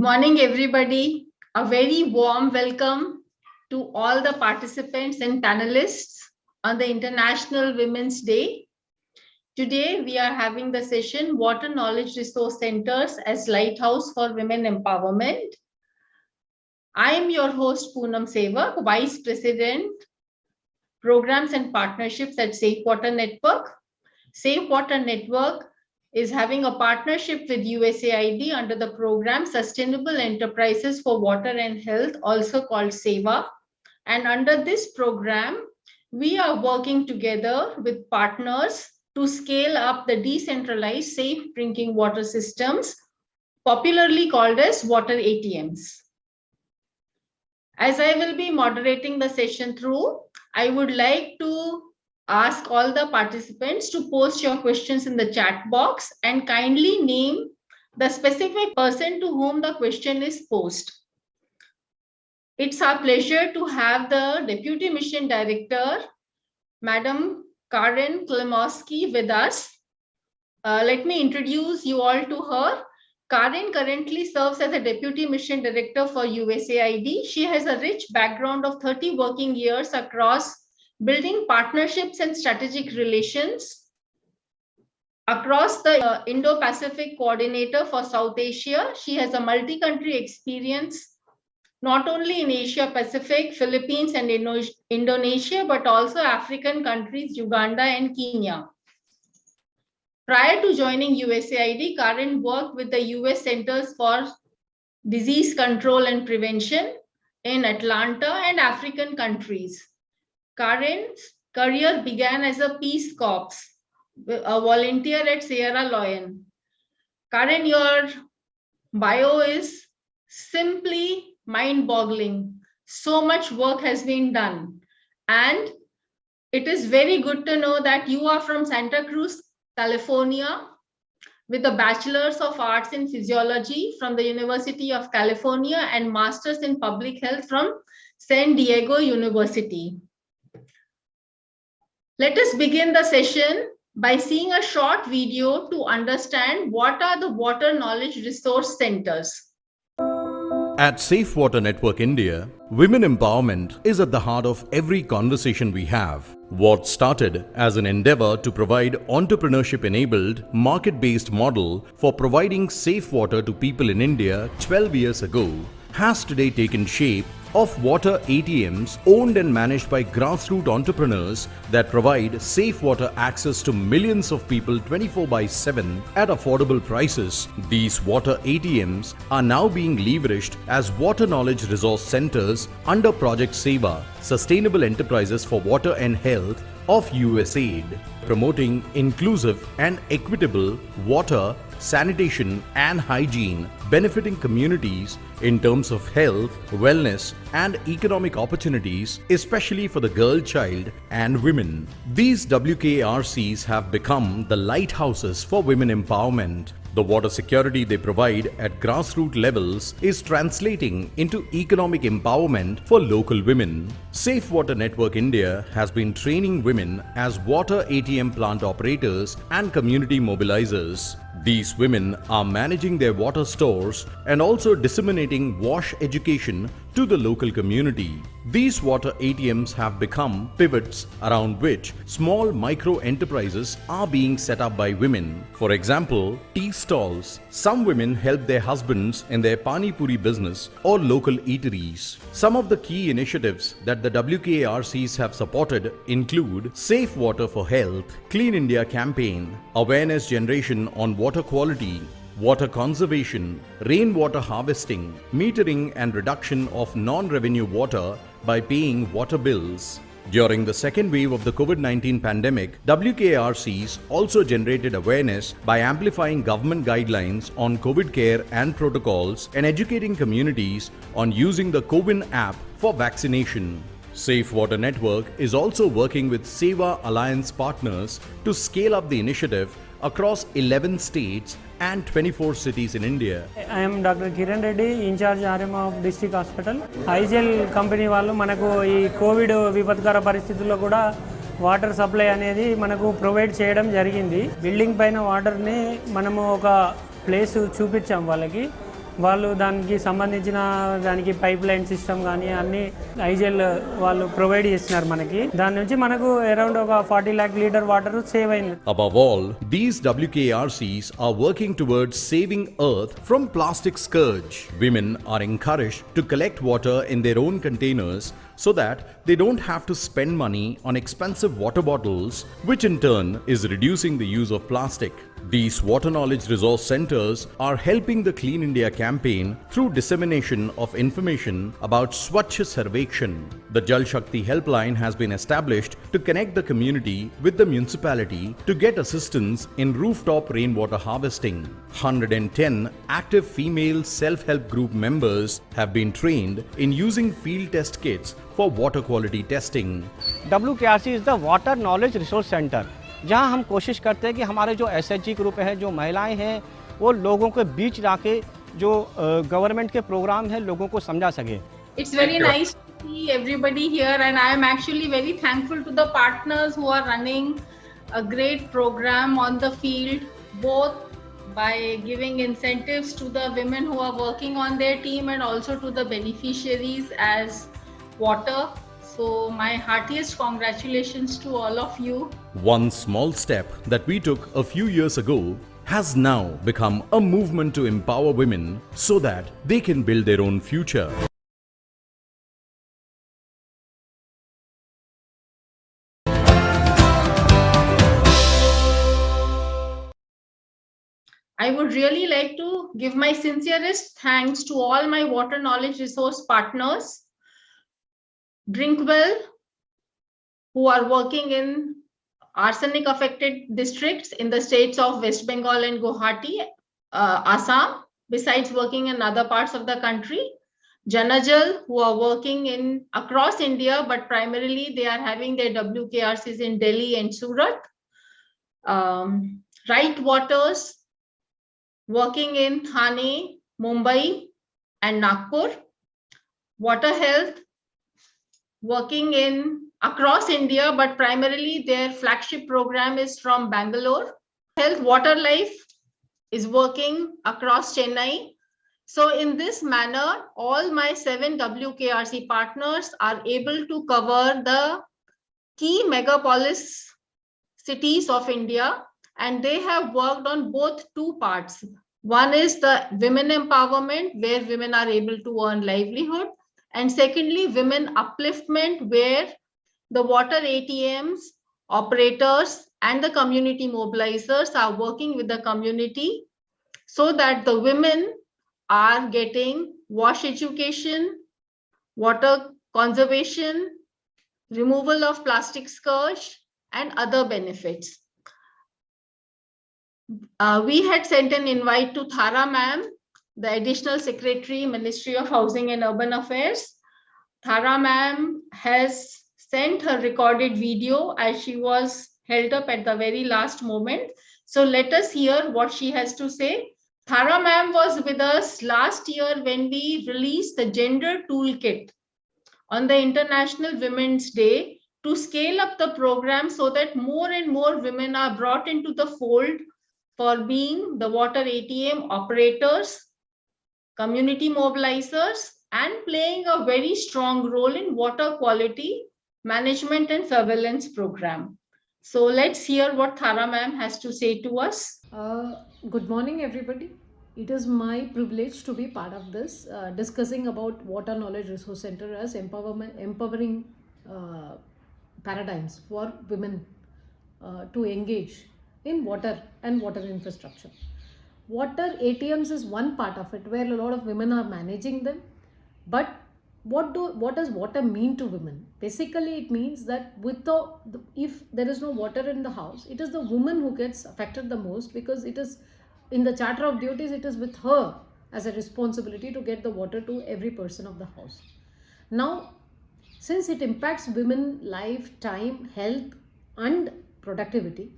morning, everybody. A very warm welcome to all the participants and panelists on the International Women's Day. Today, we are having the session Water Knowledge Resource Centers as Lighthouse for Women Empowerment. I am your host, Poonam Sevak, Vice President, Programs and Partnerships at Safe Water Network. Safe Water Network is having a partnership with USAID under the program Sustainable Enterprises for Water and Health, also called SEWA. And under this program, we are working together with partners to scale up the decentralized safe drinking water systems, popularly called as water ATMs. As I will be moderating the session through, I would like to ask all the participants to post your questions in the chat box and kindly name the specific person to whom the question is posed. It's our pleasure to have the Deputy Mission Director, Madam Karen Klimowski, with us. Let me introduce you all to her. Karen currently serves as a Deputy Mission Director for USAID. She has a rich background of 30 working years across building partnerships and strategic relations across the Indo-Pacific Coordinator for South Asia. She has a multi-country experience, not only in Asia Pacific, Philippines, and Indonesia, but also African countries, Uganda and Kenya. Prior to joining USAID, Karen worked with the US Centers for Disease Control and Prevention in Atlanta and African countries. Karen's career began as a Peace Corps, a volunteer at Sierra Leone. Karen, your bio is simply mind-boggling. So much work has been done. And it is very good to know that you are from Santa Cruz, California, with a Bachelor's of Arts in Physiology from the University of California and Master's in Public Health from San Diego University. Let us begin the session by seeing a short video to understand what are the Water Knowledge Resource Centers. At Safe Water Network India, women empowerment is at the heart of every conversation we have. What started as an endeavor to provide entrepreneurship-enabled, market-based model for providing safe water to people in India 12 years ago has today taken shape of water ATMs owned and managed by grassroots entrepreneurs that provide safe water access to millions of people 24/7 at affordable prices. These water ATMs are now being leveraged as water knowledge resource centers under Project SEWA, Sustainable Enterprises for Water and Health of USAID, promoting inclusive and equitable water, sanitation and hygiene, benefiting communities in terms of health, wellness and economic opportunities, especially for the girl child and women. These WKRCs have become the lighthouses for women empowerment. The water security they provide at grassroots levels is translating into economic empowerment for local women. Safe Water Network India has been training women as water ATM plant operators and community mobilizers. These women are managing their water stores and also disseminating WASH education to the local community. These water ATMs have become pivots around which small micro enterprises are being set up by women. For example, tea stalls. Some women help their husbands in their pani puri business or local eateries. Some of the key initiatives that the WKRCs have supported include Safe Water for Health, Clean India campaign, awareness generation on water quality, water conservation, rainwater harvesting, metering and reduction of non-revenue water by paying water bills. During the second wave of the COVID-19 pandemic, WKRCs also generated awareness by amplifying government guidelines on COVID care and protocols and educating communities on using the CoWIN app for vaccination. Safe Water Network is also working with SEWA Alliance partners to scale up the initiative across 11 states and 24 cities in India. I am Dr. Kiran Reddy, in charge RM of District Hospital. IGL company వాళ్ళు మనకు ఈ Covid విపత్కర పరిస్థితుల్లో కూడా water supply అనేది మనకు provide చేయడం జరిగింది. బిల్డింగ్ పైన వాటర్ని మనము ఒక ప్లేస్ చూపించాం వాళ్ళకి. వాళ్ళు దానికి సంబంధించిన దానికి పైప్ లైన్ సిస్టమ్ కానీ అన్ని ఐజెల్ వాళ్ళు ప్రొవైడ్ చేస్తున్నారు మనకి. దాని నుంచి మనకు అరౌండ్ ఒక 40 lakh లీటర్ వాటర్ సేవ్ అయింది. Above all, these WKRCs are working towards saving Earth from plastic scourge. Women are encouraged to collect water in their own containers so that they don't have to spend money on expensive water bottles, which in turn is reducing the use of plastic. These water knowledge resource centers are helping the Clean India campaign through dissemination of information about Swachh Sarvekshan. The Jal Shakti helpline has been established to connect the community with the municipality to get assistance in rooftop rainwater harvesting. 110 active female self-help group members have been trained in using field test kits for water quality testing. WKRC is the Water Knowledge Resource Center, जहां हम कोशिश करते हैं कि हमारे जो SHG group हैं, जो महिलाएं हैं, वो लोगों के बीच जाके जो गवर्नमेंट के प्रोग्राम है लोगों को समझा सके. It's very nice to see everybody here, and I am actually very thankful to the partners who are running a great program on the field, both by giving incentives to the women who are working on their team and also to the beneficiaries as water. So my heartiest congratulations to all of you. One small step that we took a few years ago has now become a movement to empower women so that they can build their own future. I would really like to give my sincerest thanks to all my water knowledge resource partners, Drinkwell, who are working in arsenic affected districts in the states of West Bengal and Guwahati, Assam, besides working in other parts of the country. Janajal, who are working in across India, but primarily they are having their WKRCs in Delhi and Surat. Right Waters, working in Thane, Mumbai and Nagpur. Water Health, working in across India, but primarily their flagship program is from Bangalore. Health Water Life is working across Chennai. So in this manner, all my 7 WKRC partners are able to cover the key megapolis cities of India, and they have worked on both two parts. One is the women empowerment, where women are able to earn livelihood. And secondly, women upliftment, where the water ATMs, operators, and the community mobilizers are working with the community so that the women are getting wash education, water conservation, removal of plastic scourge, and other benefits. We had sent an invite to Thara ma'am, the Additional Secretary, Ministry of Housing and Urban Affairs. Thara ma'am has sent her recorded video as she was held up at the very last moment. So let us hear what she has to say. Thara ma'am was with us last year when we released the gender toolkit on the International Women's Day to scale up the program so that more and more women are brought into the fold for being the water ATM operators, community mobilizers, and playing a very strong role in water quality management and surveillance program. So let's hear what Thara ma'am has to say to us. Good morning, everybody. It is my privilege to be part of this discussing about Water Knowledge Resource Center as empowering paradigms for women to engage in water and water infrastructure. Water ATMs is one part of it where a lot of women are managing them. But what does water mean to women? Basically, it means that if there is no water in the house, it is the woman who gets affected the most, because it is in the charter of duties, it is with her as a responsibility to get the water to every person of the house. Now, since it impacts women life, time, health and productivity,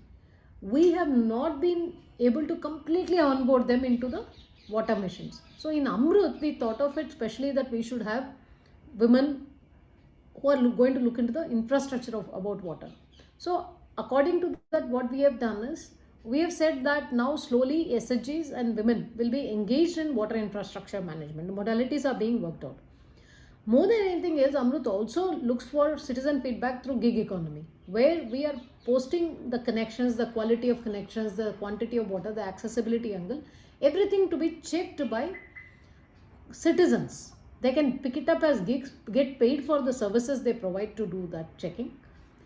we have not been able to completely onboard them into the water missions. So in Amrut, we thought of it specially that we should have women who are going to look into the infrastructure about water. So according to that, what we have done is we have said that now slowly SHGs and women will be engaged in water infrastructure management. The modalities are being worked out. More than anything else, Amrut also looks for citizen feedback through gig economy, where we are posting the connections, the quality of connections, the quantity of water, the accessibility angle, everything to be checked by citizens. They can pick it up as gigs, get paid for the services they provide to do that checking.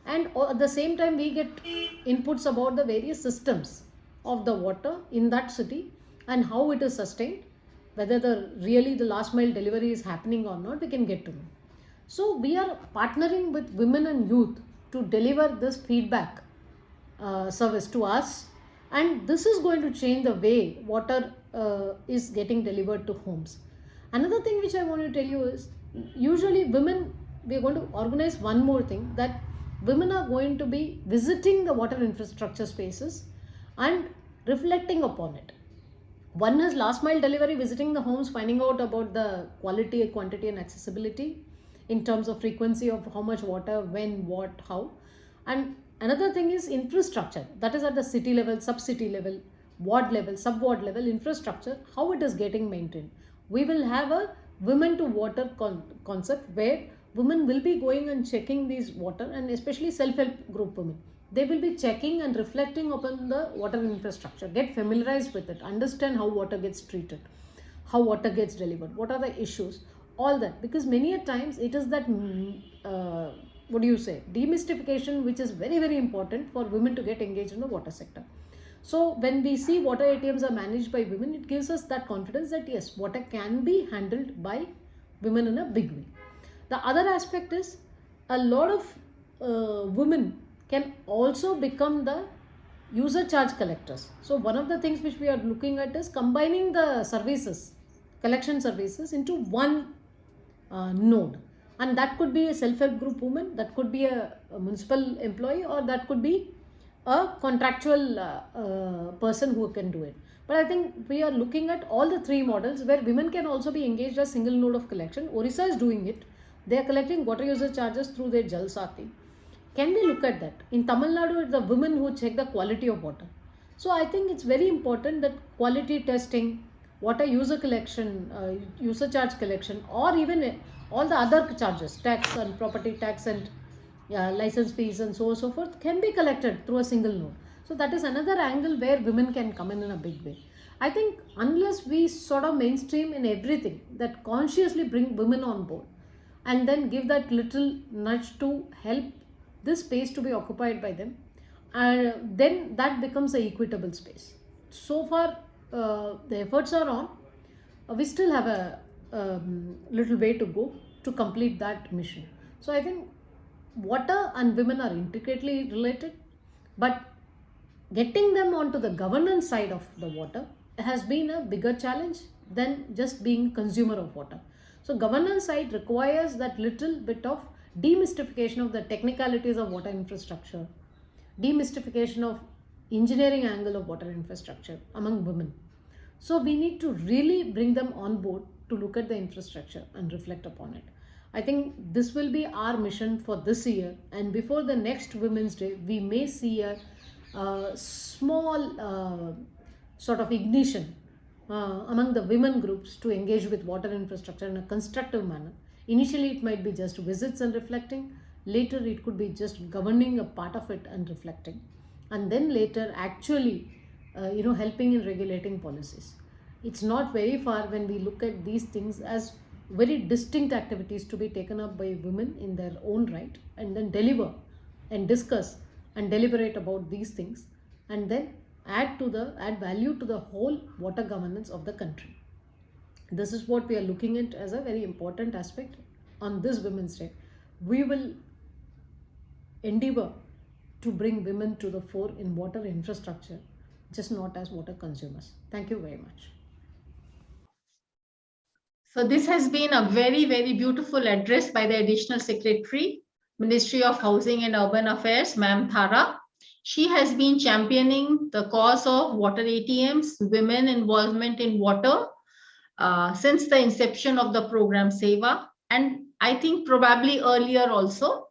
And at the same time, we get inputs about the various systems of the water in that city and how it is sustained, whether really the last mile delivery is happening or not, we can get to know. So we are partnering with women and youth to deliver this feedback service to us, and this is going to change the way water is getting delivered to homes. Another thing which I want to tell you is, usually women, we are going to organize one more thing, that women are going to be visiting the water infrastructure spaces and reflecting upon it. One is last mile delivery, visiting the homes, finding out about the quality, quantity and accessibility in terms of frequency of how much water, when, what, how. And another thing is infrastructure, that is at the city level, sub-city level, ward level, sub-ward level infrastructure, how it is getting maintained. We will have a women to water concept where women will be going and checking these water, and especially self-help group women. They will be checking and reflecting upon the water infrastructure, get familiarized with it, understand how water gets treated, how water gets delivered, what are the issues, all that. Because many a times it is that, demystification, which is very, very important for women to get engaged in the water sector. So when we see water ATMs are managed by women, it gives us that confidence that yes, water can be handled by women in a big way. The other aspect is, a lot of women can also become the user charge collectors. So one of the things which we are looking at is combining the services, collection services, into one node. And that could be a self-help group woman, that could be a municipal employee, or that could be a contractual person who can do it. But I think we are looking at all the three models where women can also be engaged as single node of collection. Orissa is doing it. They are collecting water user charges through their Jal Sati. Can we look at that? In Tamil Nadu, it's the women who check the quality of water. So I think it's very important that quality testing, water user collection, user charge collection, or even all the other charges, tax and property tax and license fees and so on and so forth, can be collected through a single node. So that is another angle where women can come in a big way. I think unless we sort of mainstream in everything, that consciously bring women on board and then give that little nudge to help this space to be occupied by them, and then that becomes an equitable space. So far the efforts are on. We still have a little way to go to complete that mission. So I think water and women are intricately related, but getting them onto the governance side of the water has been a bigger challenge than just being consumer of water. So governance side requires that little bit of demystification of the technicalities of water infrastructure, demystification of engineering angle of water infrastructure among women. So we need to really bring them on board to look at the infrastructure and reflect upon it. I think this will be our mission for this year, and before the next Women's Day, we may see a small sort of ignition among the women groups to engage with water infrastructure in a constructive manner. Initially, it might be just visits and reflecting. Later, it could be just governing a part of it and reflecting. And then later, actually, helping in regulating policies. It's not very far when we look at these things as very distinct activities to be taken up by women in their own right, and then deliver and discuss and deliberate about these things, and then add value to the whole water governance of the country. This is what we are looking at as a very important aspect on this Women's Day. We will endeavor to bring women to the fore in water infrastructure, just not as water consumers. Thank you very much. So this has been a very, very beautiful address by the Additional Secretary, Ministry of Housing and Urban Affairs, Ma'am Thara. She has been championing the cause of water ATMs, women involvement in water, since the inception of the program Seva, and I think probably earlier also.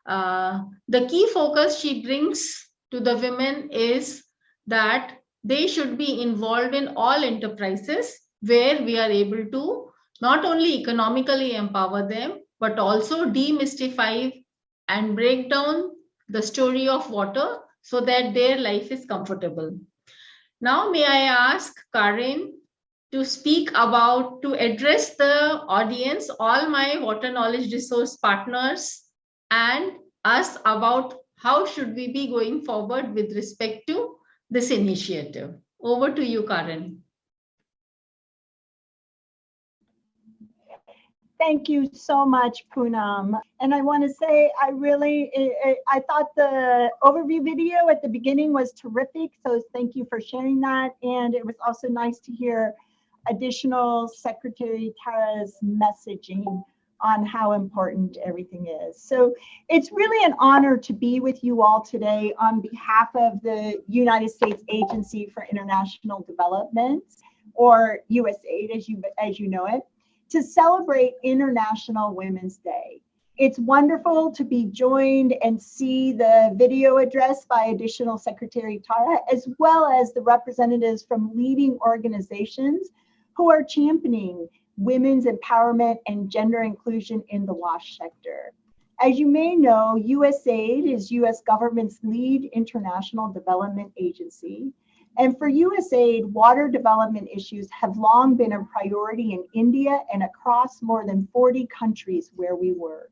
The key focus she brings to the women is that they should be involved in all enterprises where we are able to not only economically empower them, but also demystify and break down the story of water so that their life is comfortable. Now, may I ask Karen to speak about, to address the audience, all my water knowledge resource partners, and us about how should we be going forward with respect to this initiative. Over to you, Karen. Thank you so much, Poonam. And I want to say, I thought the overview video at the beginning was terrific. So thank you for sharing that. And it was also nice to hear additional Secretary Tara's messaging on how important everything is. So it's really an honor to be with you all today on behalf of the United States Agency for International Development, or USAID as you know it, to celebrate International Women's Day. It's wonderful to be joined and see the video address by Additional Secretary Tara, as well as the representatives from leading organizations who are championing women's empowerment and gender inclusion in the WASH sector. As you may know, USAID is US government's lead international development agency. And for USAID, water development issues have long been a priority in India and across more than 40 countries where we work.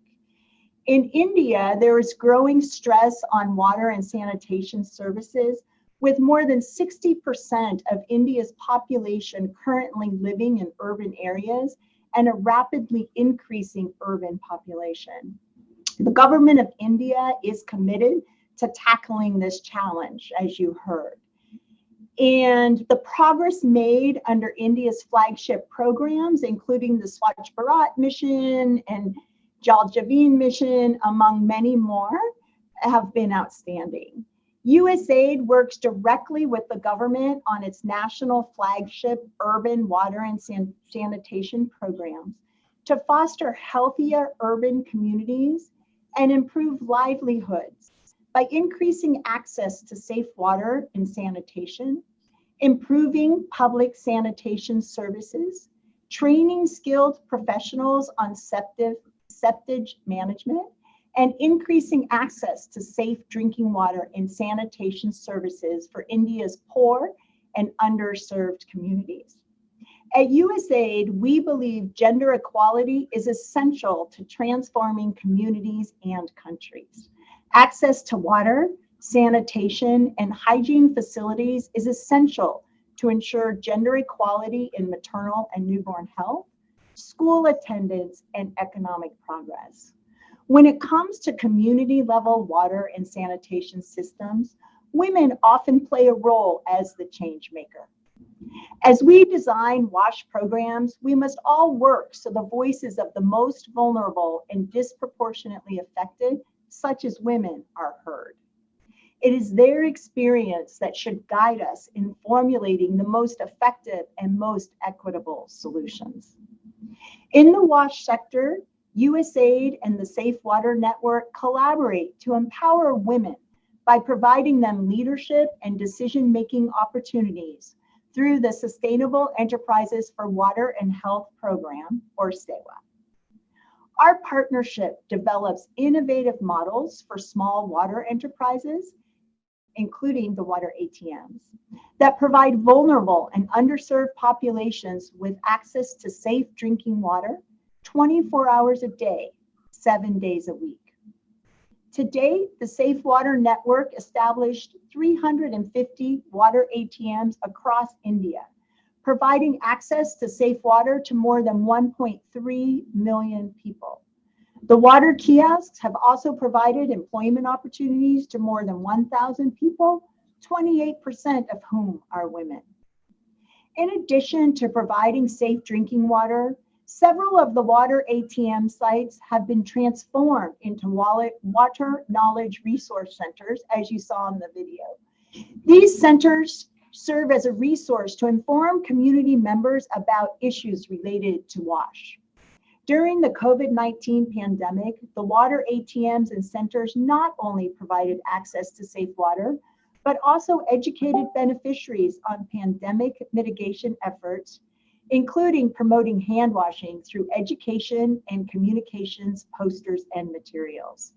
In India, there is growing stress on water and sanitation services, with more than 60% of India's population currently living in urban areas and a rapidly increasing urban population. The government of India is committed to tackling this challenge, as you heard. And the progress made under India's flagship programs, including the Swachh Bharat mission and Jal Jeevan mission, among many more, have been outstanding. USAID works directly with the government on its national flagship urban water and sanitation programs to foster healthier urban communities and improve livelihoods by increasing access to safe water and sanitation, improving public sanitation services, training skilled professionals on septage management, and increasing access to safe drinking water and sanitation services for India's poor and underserved communities. At USAID, we believe gender equality is essential to transforming communities and countries. Access to water, sanitation, and hygiene facilities is essential to ensure gender equality in maternal and newborn health, school attendance, and economic progress. When it comes to community-level water and sanitation systems, women often play a role as the change maker. As we design WASH programs, we must all work so the voices of the most vulnerable and disproportionately affected, such as women, are heard. It is their experience that should guide us in formulating the most effective and most equitable solutions. In the WASH sector, USAID and the Safe Water Network collaborate to empower women by providing them leadership and decision-making opportunities through the Sustainable Enterprises for Water and Health Program, or SEWA. Our partnership develops innovative models for small water enterprises, including the water ATMs, that provide vulnerable and underserved populations with access to safe drinking water 24 hours a day, 7 days a week. To date, the Safe Water Network established 350 water ATMs across India, providing access to safe water to more than 1.3 million people. The water kiosks have also provided employment opportunities to more than 1,000 people, 28% of whom are women. In addition to providing safe drinking water, several of the water ATM sites have been transformed into water knowledge resource centers, as you saw in the video. These centers serve as a resource to inform community members about issues related to WASH. During the COVID-19 pandemic, the water ATMs and centers not only provided access to safe water, but also educated beneficiaries on pandemic mitigation efforts, including promoting hand washing through education and communications, posters, and materials.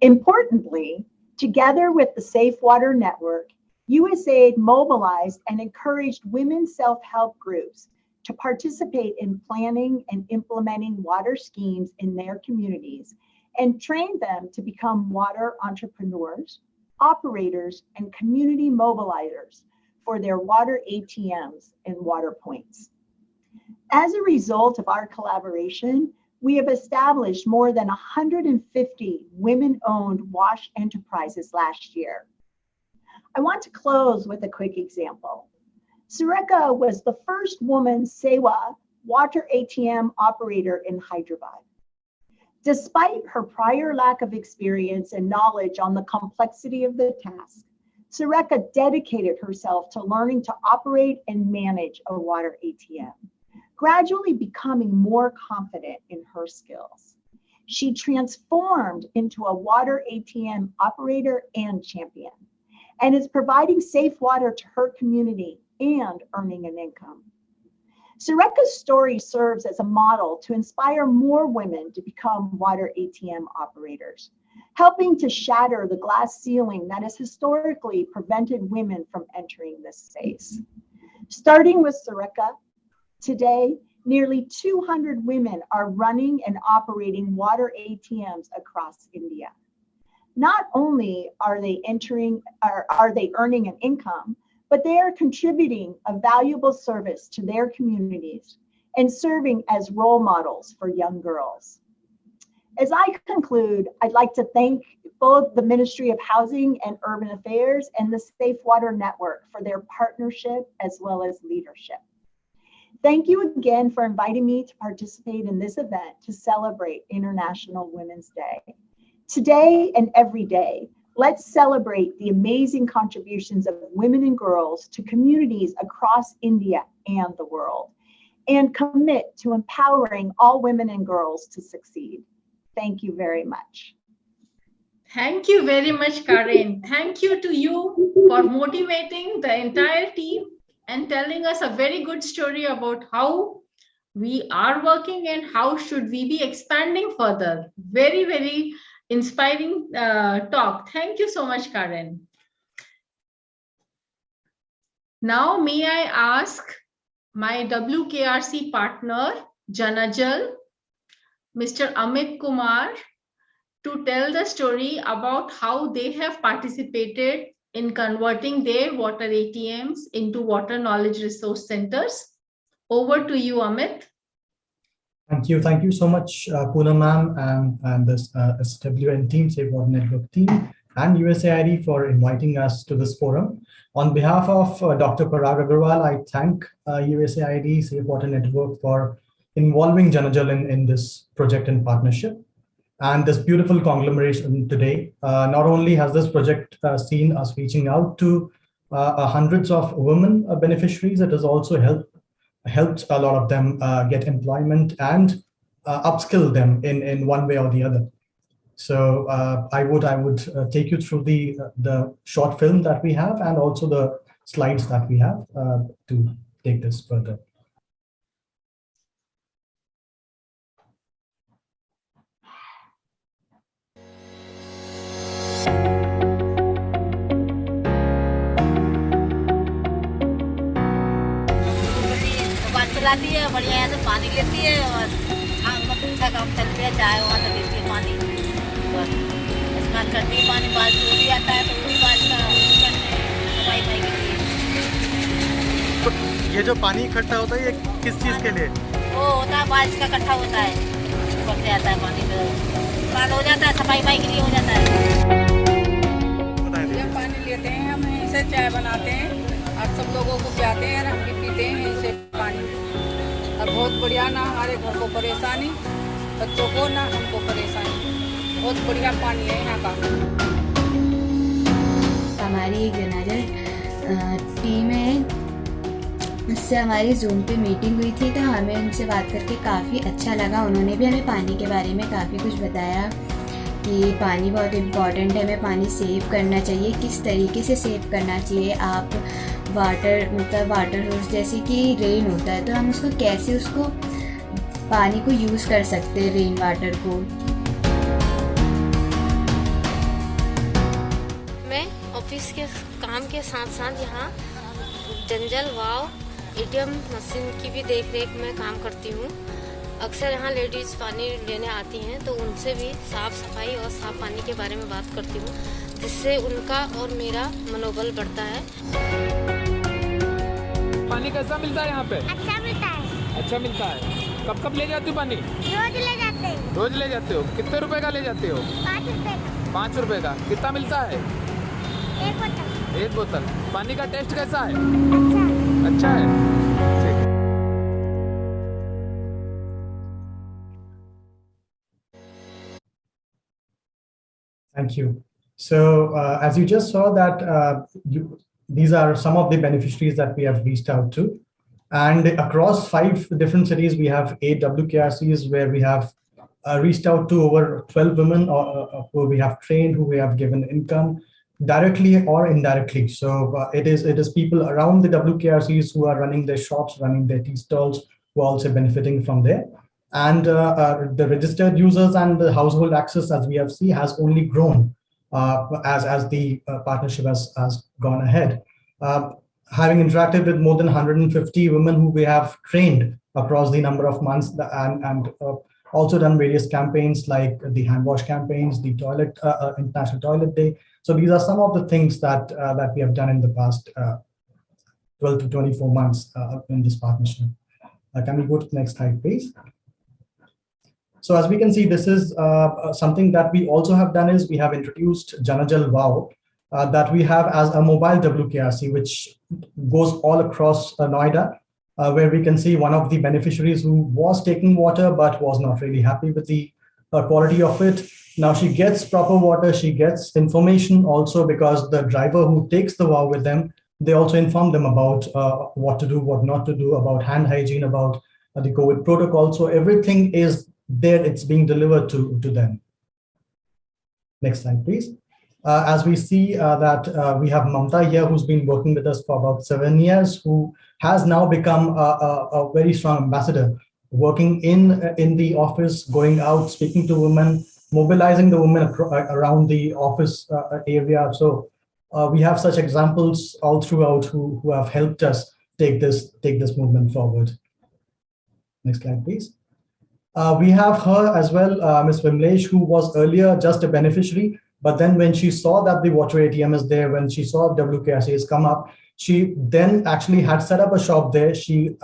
Importantly, together with the Safe Water Network, USAID mobilized and encouraged women's self-help groups to participate in planning and implementing water schemes in their communities and trained them to become water entrepreneurs, operators, and community mobilizers for their water ATMs and water points. As a result of our collaboration, we have established more than 150 women-owned wash enterprises last year. I want to close with a quick example. Sureka was the first woman Sewa water ATM operator in Hyderabad. Despite her prior lack of experience and knowledge on the complexity of the task, Sureka dedicated herself to learning to operate and manage a water ATM, gradually becoming more confident in her skills. She transformed into a water ATM operator and champion, and is providing safe water to her community and earning an income. Sureka's story serves as a model to inspire more women to become water ATM operators, helping to shatter the glass ceiling that has historically prevented women from entering this space. Starting with Sureka, today, nearly 200 women are running and operating water ATMs across India. Not only are they earning an income, but they are contributing a valuable service to their communities and serving as role models for young girls. As I conclude, I'd like to thank both the Ministry of Housing and Urban Affairs and the Safe Water Network for their partnership as well as leadership. Thank you again for inviting me to participate in this event to celebrate International Women's Day. Today and every day, let's celebrate the amazing contributions of women and girls to communities across India and the world, and commit to empowering all women and girls to succeed. Thank you very much. Thank you very much, Karen. Thank you to you for motivating the entire team and telling us a very good story about how we are working and how should we be expanding further. Very, very inspiring talk. Thank you so much, Karen. Now, may I ask my WKRC partner, Janajal, Mr. Amit Kumar, to tell the story about how they have participated in converting their water ATMs into water knowledge resource centers. Over to you, Amit. Thank you so much, Poonam ma'am, and this SWN team, Safe Water Network team, and USAID for inviting us to this forum. On behalf of Dr. Parag Agarwal, I thank USAID, Safe Water Network for involving Janajal in this project and partnership. And this beautiful conglomeration today, not only has this project seen us reaching out to hundreds of women beneficiaries, it has also helped a lot of them get employment and upskill them in one way or the other. So I would take you through the short film that we have and also the slides that we have to take this further. चलाती है बढ़िया यहाँ से पानी लेती है और अच्छा काम चल रहा है चाय वहाँ से लेती है पानी और स्नान करती है पानी बाल्टी वो भी आता है तो वो भी बाल्टी का सफाई के लिए। ये जो पानी इकट्ठा होता है ये किस चीज़ के लिए? वो होता है बारिश का इकट्ठा होता है, ऊपर से आता है पानी तो स्नान हो जाता है, सफाई के लिए हो जाता है। जब पानी लेते हैं हम इसे चाय बनाते हैं और सब लोगों को पिलाते हैं और हम भी पीते हैं इसे पानी। और बहुत बढ़िया, ना हमारे घर को परेशानी, बच्चों को ना हमको परेशानी, बहुत बढ़िया पानी है यहाँ का। हमारी एक जनाजा टीम है, उससे हमारी जूम पे मीटिंग हुई थी तो हमें उनसे बात करके काफ़ी अच्छा लगा। उन्होंने भी हमें पानी के बारे में काफ़ी कुछ बताया कि पानी बहुत इम्पॉर्टेंट है, हमें पानी सेव करना चाहिए, किस तरीके से सेव करना चाहिए। आप वाटर सोर्स जैसे कि रेन होता है तो हम उसको कैसे पानी को यूज़ कर सकते हैं, रेन वाटर को। मैं ऑफिस के काम के साथ साथ यहाँ जंजल वाव एटीएम मशीन की भी देख रेख में काम करती हूँ। अक्सर यहाँ लेडीज़ पानी लेने आती हैं तो उनसे भी साफ़ सफाई और साफ़ पानी के बारे में बात करती हूँ, जिससे उनका और मेरा मनोबल बढ़ता है। पानी कैसा मिलता है यहाँ पे? अच्छा मिलता है। अच्छा मिलता है। कब कब ले जाती हो पानी? रोज ले जाते हैं। रोज ले जाते हो? कितने रुपए का ले जाते हो? 5 रुपए का। 5 रुपए का। कितना मिलता है? 1 बोतल। 1 बोतल। पानी का टेस्ट कैसा है? अच्छा। अच्छा है। Thank you. So, as you just saw that these are some of the beneficiaries that we have reached out to. And across 5 different cities, we have 8 WKRCs where we have reached out to over 12 women who we have trained, who we have given income directly or indirectly. So it is people around the WKRCs who are running their shops, running their tea stalls, who are also benefiting from there. And the registered users and the household access, as we have seen, has only grown as the partnership has gone ahead. Having interacted with more than 150 women who we have trained across the number of months, and also done various campaigns like the hand wash campaigns, the International Toilet Day. So these are some of the things that we have done in the past 12 to 24 months in this partnership. Can we go to the next slide, please? So as we can see, this is something that we also have done is we have introduced Janajal Wow that we have as a mobile WKRC, which goes all across Noida, where we can see one of the beneficiaries who was taking water but was not really happy with the quality of it. Now she gets proper water, she gets information also, because the driver who takes the wow with them, they also inform them about what to do, what not to do, about hand hygiene, about the COVID protocol. So everything is there, it's being delivered to them. Next slide, please. As we see that we have Mamta here, who's been working with us for about 7 years, who has now become a very strong ambassador, working in the office, going out, speaking to women, mobilizing the women around the office area. So we have such examples all throughout who have helped us take this movement forward. Next slide, please. We have her as well, Ms. Vimlesh, who was earlier just a beneficiary, but then when she saw that the water ATM is there, when she saw WKRCs come up, she then actually had set up a shop there. She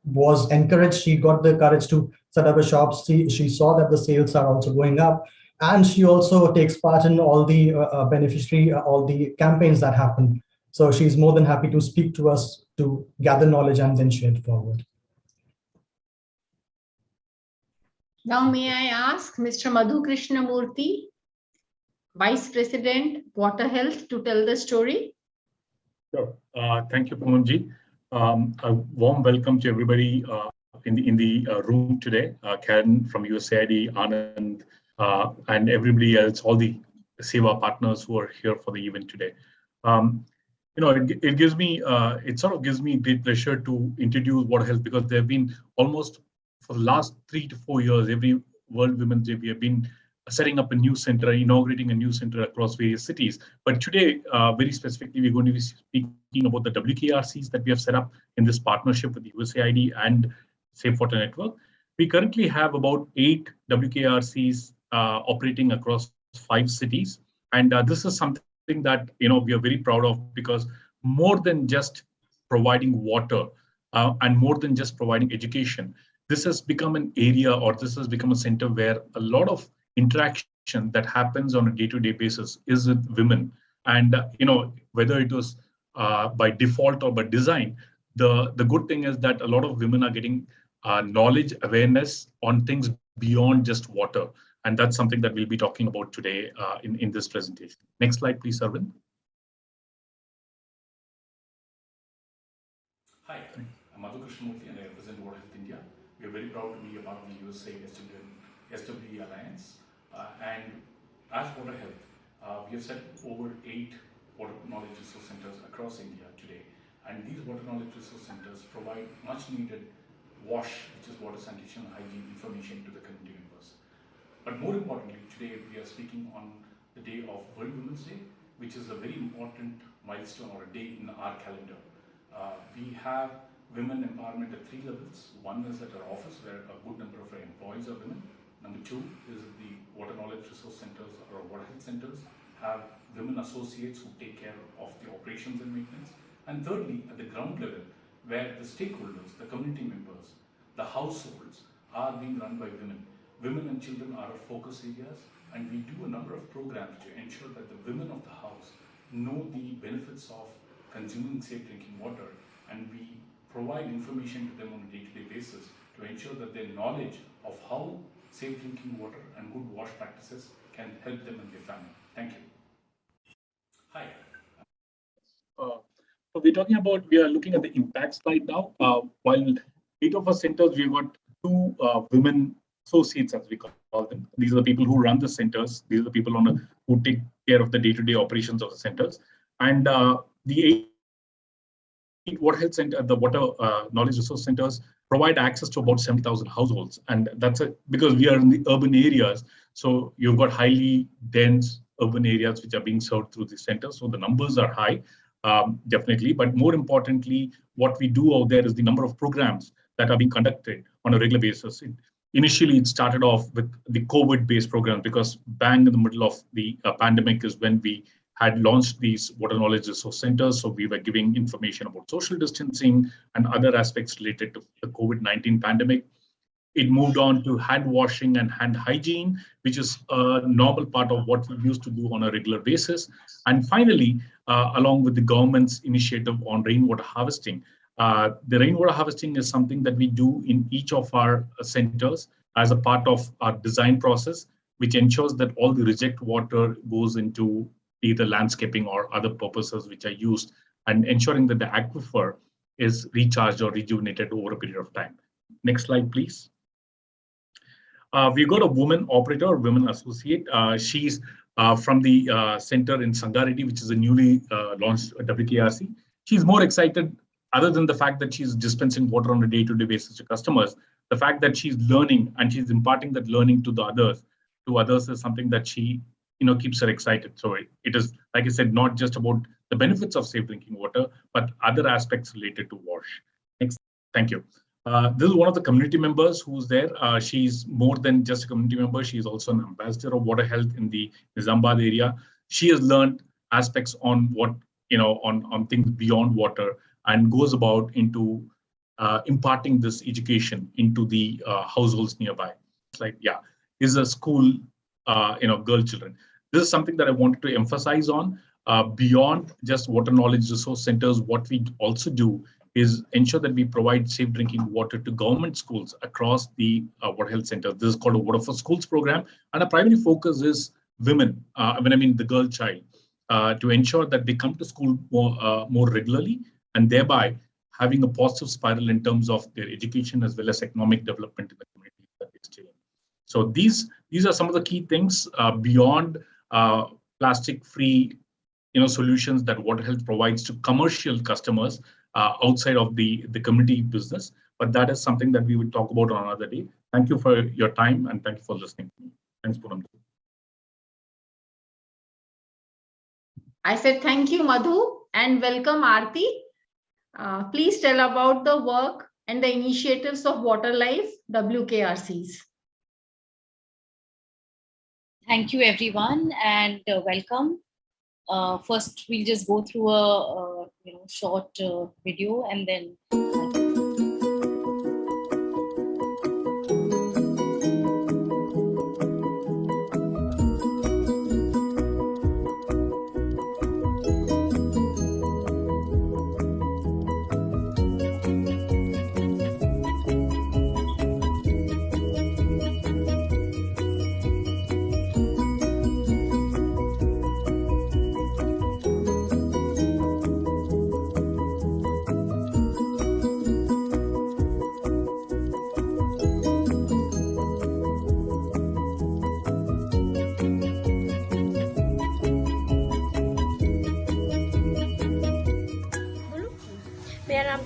was encouraged, she got the courage to set up a shop. She saw that the sales are also going up, and she also takes part in all the all the campaigns that happen. So she's more than happy to speak to us, to gather knowledge and then share it forward. Now, may I ask Mr. Madhu Krishnamurthy, Vice President, Water Health, to tell the story? Sure. Thank you, Poonji. A warm welcome to everybody in the room today. Karen from USAID, Anand, and everybody else, all the Seva partners who are here for the event today. It gives me, it sort of gives me great pleasure to introduce Water Health, because there have been almost for the last 3 to 4 years, every World Women's Day, we have been setting up a new center, inaugurating a new center across various cities. But today, very specifically, we're going to be speaking about the WKRCs that we have set up in this partnership with the USAID and Safe Water Network. We currently have about 8 WKRCs operating across 5 cities. And this is something that we are very proud of, because more than just providing water and more than just providing education, this has become an area, or this has become a center where a lot of interaction that happens on a day-to-day basis is with women. And whether it was by default or by design, the good thing is that a lot of women are getting knowledge, awareness on things beyond just water. And that's something that we'll be talking about today in this presentation. Next slide, please, Arvind. Hi, I'm Madhu Krishnamurthy and I represent Water Health India. We are very proud to be a part of the USAID SWE Alliance. And as Water Health, we have set over 8 water knowledge resource centers across India today, and these water knowledge resource centers provide much needed WASH, which is water sanitation and hygiene information to the community members. But more importantly, today we are speaking on the day of World Women's Day, which is a very important milestone or a day in our calendar. We have women empowerment at 3 levels. One is at our office, where a good number of our employees are women. Number 2 is the water knowledge resource centers or water health centers have women associates who take care of the operations and maintenance. And thirdly, at the ground level, where the stakeholders, the community members, the households are being run by women. Women and children are our focus areas, and we do a number of programs to ensure that the women of the house know the benefits of consuming safe drinking water, and we provide information to them on a day-to-day basis to ensure that their knowledge of how safe drinking water and good wash practices can help them and their family. Thank you. Hi. So we are looking at the impact slide now. While 8 of our centers, we've got 2 women associates, as we call them. These are the people who run the centers. These are the people who take care of the day-to-day operations of the centers. And the 8 water health center, the water knowledge resource centers provide access to about 70,000 households. And that's because we are in the urban areas. So you've got highly dense urban areas which are being served through the centers. So the numbers are high, definitely. But more importantly, what we do out there is the number of programs that are being conducted on a regular basis. Initially, it started off with the COVID-based program, because bang in the middle of the pandemic is when we had launched these water knowledge resource centers. So we were giving information about social distancing and other aspects related to the COVID-19 pandemic. It moved on to hand washing and hand hygiene, which is a normal part of what we used to do on a regular basis. And finally, along with the government's initiative on rainwater harvesting, the rainwater harvesting is something that we do in each of our centers as a part of our design process, which ensures that all the reject water goes into either landscaping or other purposes which are used, and ensuring that the aquifer is recharged or rejuvenated over a period of time. Next slide, please. We've got a woman operator or women associate. She's from the center in Sangareddy, which is a newly launched WKRC. She's more excited, other than the fact that she's dispensing water on a day-to-day basis to customers. The fact that she's learning and she's imparting that learning to others is something that she keeps her excited. So it is, like I said, not just about the benefits of safe drinking water, but other aspects related to wash. Next, thank you. This is one of the community members who's there. She's more than just a community member. She's also an ambassador of water health in the Nizamabad area. She has learned aspects on what, on things beyond water, and goes about into imparting this education into the households nearby. It's like, yeah, is a school, girl children. This is something that I wanted to emphasize on. Beyond just water knowledge resource centers, what we also do is ensure that we provide safe drinking water to government schools across the water health centers. This is called a Water for Schools program, and our primary focus is women, when I mean the girl child, to ensure that they come to school more regularly, and thereby having a positive spiral in terms of their education as well as economic development in the community that they stay in. So these are some of the key things beyond plastic-free solutions that water health provides to commercial customers outside of the community business. But that is something that we will talk about on another day. Thank you for your time, and thank you for listening to me. Thanks, Poonam. I said thank you, Madhu, and welcome, Aarti. Please tell about the work and the initiatives of Water Life WKRCs. Thank you, everyone, and welcome. First, we'll just go through a short video, and then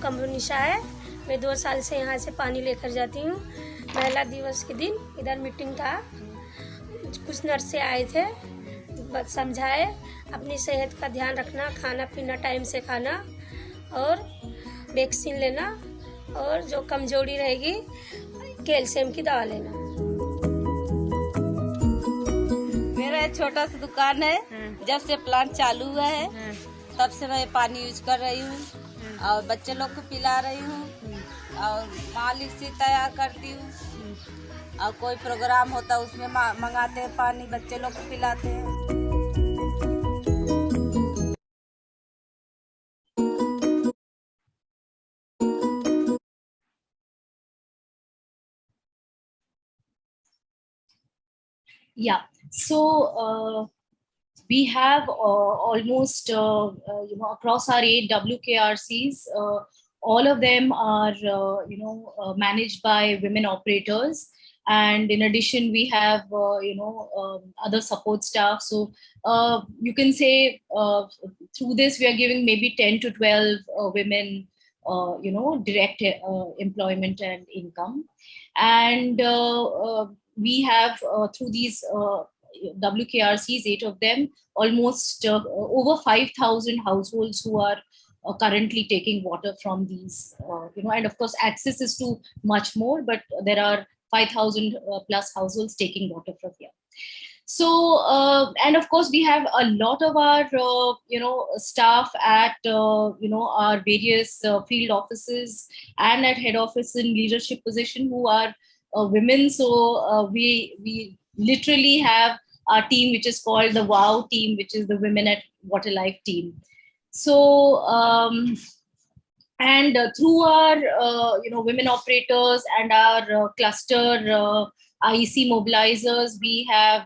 Kamru निशा है। मैं 2 साल से यहाँ से पानी लेकर जाती हूँ। महिला दिवस के दिन इधर मीटिंग था, कुछ नर्सें आए थे, समझाए अपनी सेहत का ध्यान रखना, खाना पीना टाइम से खाना और वैक्सीन लेना, और जो कमजोरी रहेगी कैल्शियम की दवा लेना। मेरा एक छोटा सा दुकान है। जब से प्लांट चालू हुआ है तब से मैं पानी यूज कर रही हूँ और बच्चे लोग को पिला रही हूँ और मालिक से तैयार करती हूँ, और कोई प्रोग्राम होता है उसमें मंगाते हैं पानी, बच्चे लोग को पिलाते हैं। Yeah, so we have almost across our 8 WKRCs, all of them are managed by women operators, and in addition we have other support staff. So you can say through this we are giving maybe 10 to 12 women direct employment and income, and we have through these WKRCs, 8 of them, almost over 5,000 households who are currently taking water from these, and of course access is to much more, but there are 5,000 plus households taking water from here. So, and of course we have a lot of our, staff at, our various field offices and at head office in leadership position who are women. So we literally have our team, which is called the WOW team, which is the Women at Water Life team. So, and through our, women operators and our cluster IEC mobilizers, we have,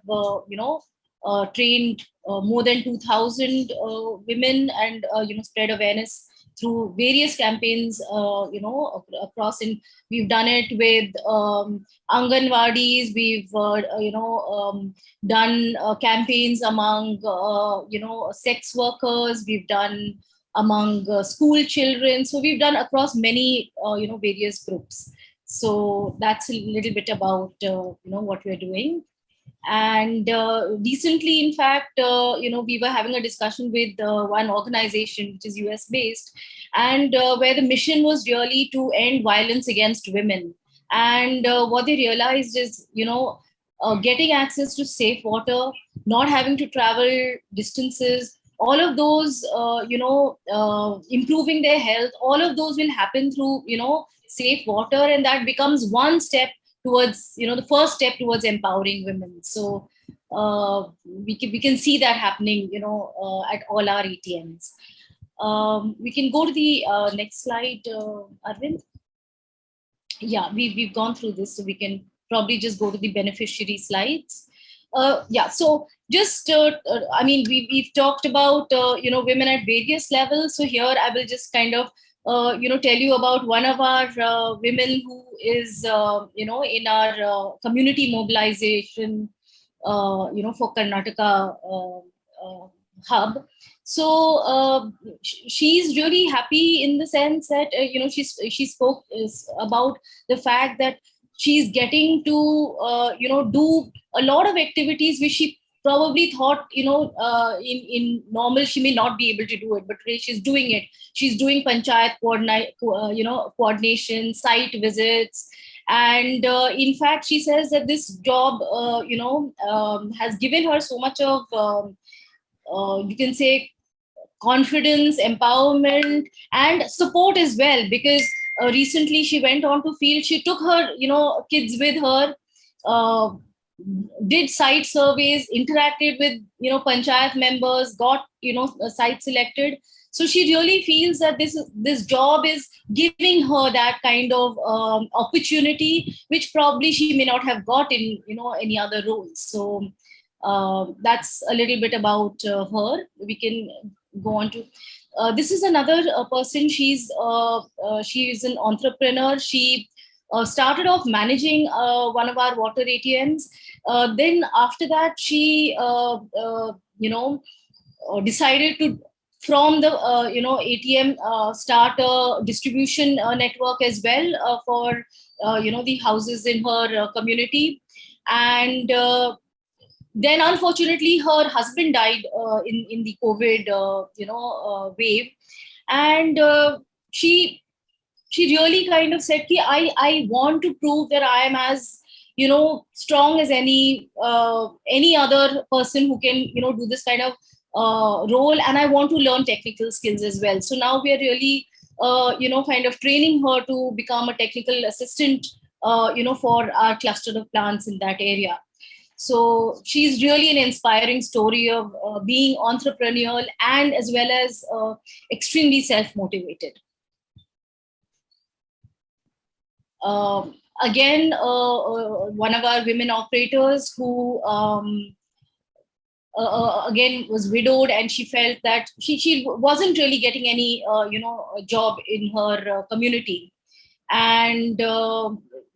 trained more than 2,000 women and, spread awareness through various campaigns, across. And we've done it with Anganwadis. We've, done campaigns among, sex workers. We've done among school children. So we've done across many, various groups. So that's a little bit about, what we're doing. And recently, in fact, we were having a discussion with one organization which is US based, and where the mission was really to end violence against women. And what they realized is, getting access to safe water, not having to travel distances, all of those, improving their health, all of those will happen through, safe water, and that becomes one step towards, the first step towards empowering women. So we can see that happening, at all our ATMs. We can go to the next slide, Arvind. Yeah, we've gone through this, so we can probably just go to the beneficiary slides. So just, we've talked about, women at various levels. So here I will just kind of, tell you about one of our women who is, in our community mobilization, for Karnataka hub. So she's really happy in the sense that, she spoke about the fact that she's getting to, do a lot of activities which she probably thought, in normal she may not be able to do it, but today she's doing it. She's doing panchayat coordination, site visits, and in fact she says that this job, has given her so much of, you can say, confidence, empowerment, and support as well, because recently she went on to field. She took her, kids with her, did site surveys, interacted with, panchayat members, got, a site selected. So she really feels that this job is giving her that kind of opportunity, which probably she may not have got in, any other roles. So that's a little bit about her. We can go on to this is another person. She is an entrepreneur. She started off managing one of our water ATMs. Then after that, she decided to from the ATM start a distribution network as well for the houses in her community. And then unfortunately her husband died in the COVID wave, and she really kind of said ki I want to prove that I am as strong as any other person who can do this kind of role, and I want to learn technical skills as well. So now we are really kind of training her to become a technical assistant for our cluster of plants in that area. So she's really an inspiring story of being entrepreneurial and as well as extremely self-motivated. Again, one of our women operators who again was widowed, and she felt that she wasn't really getting any job in her community. And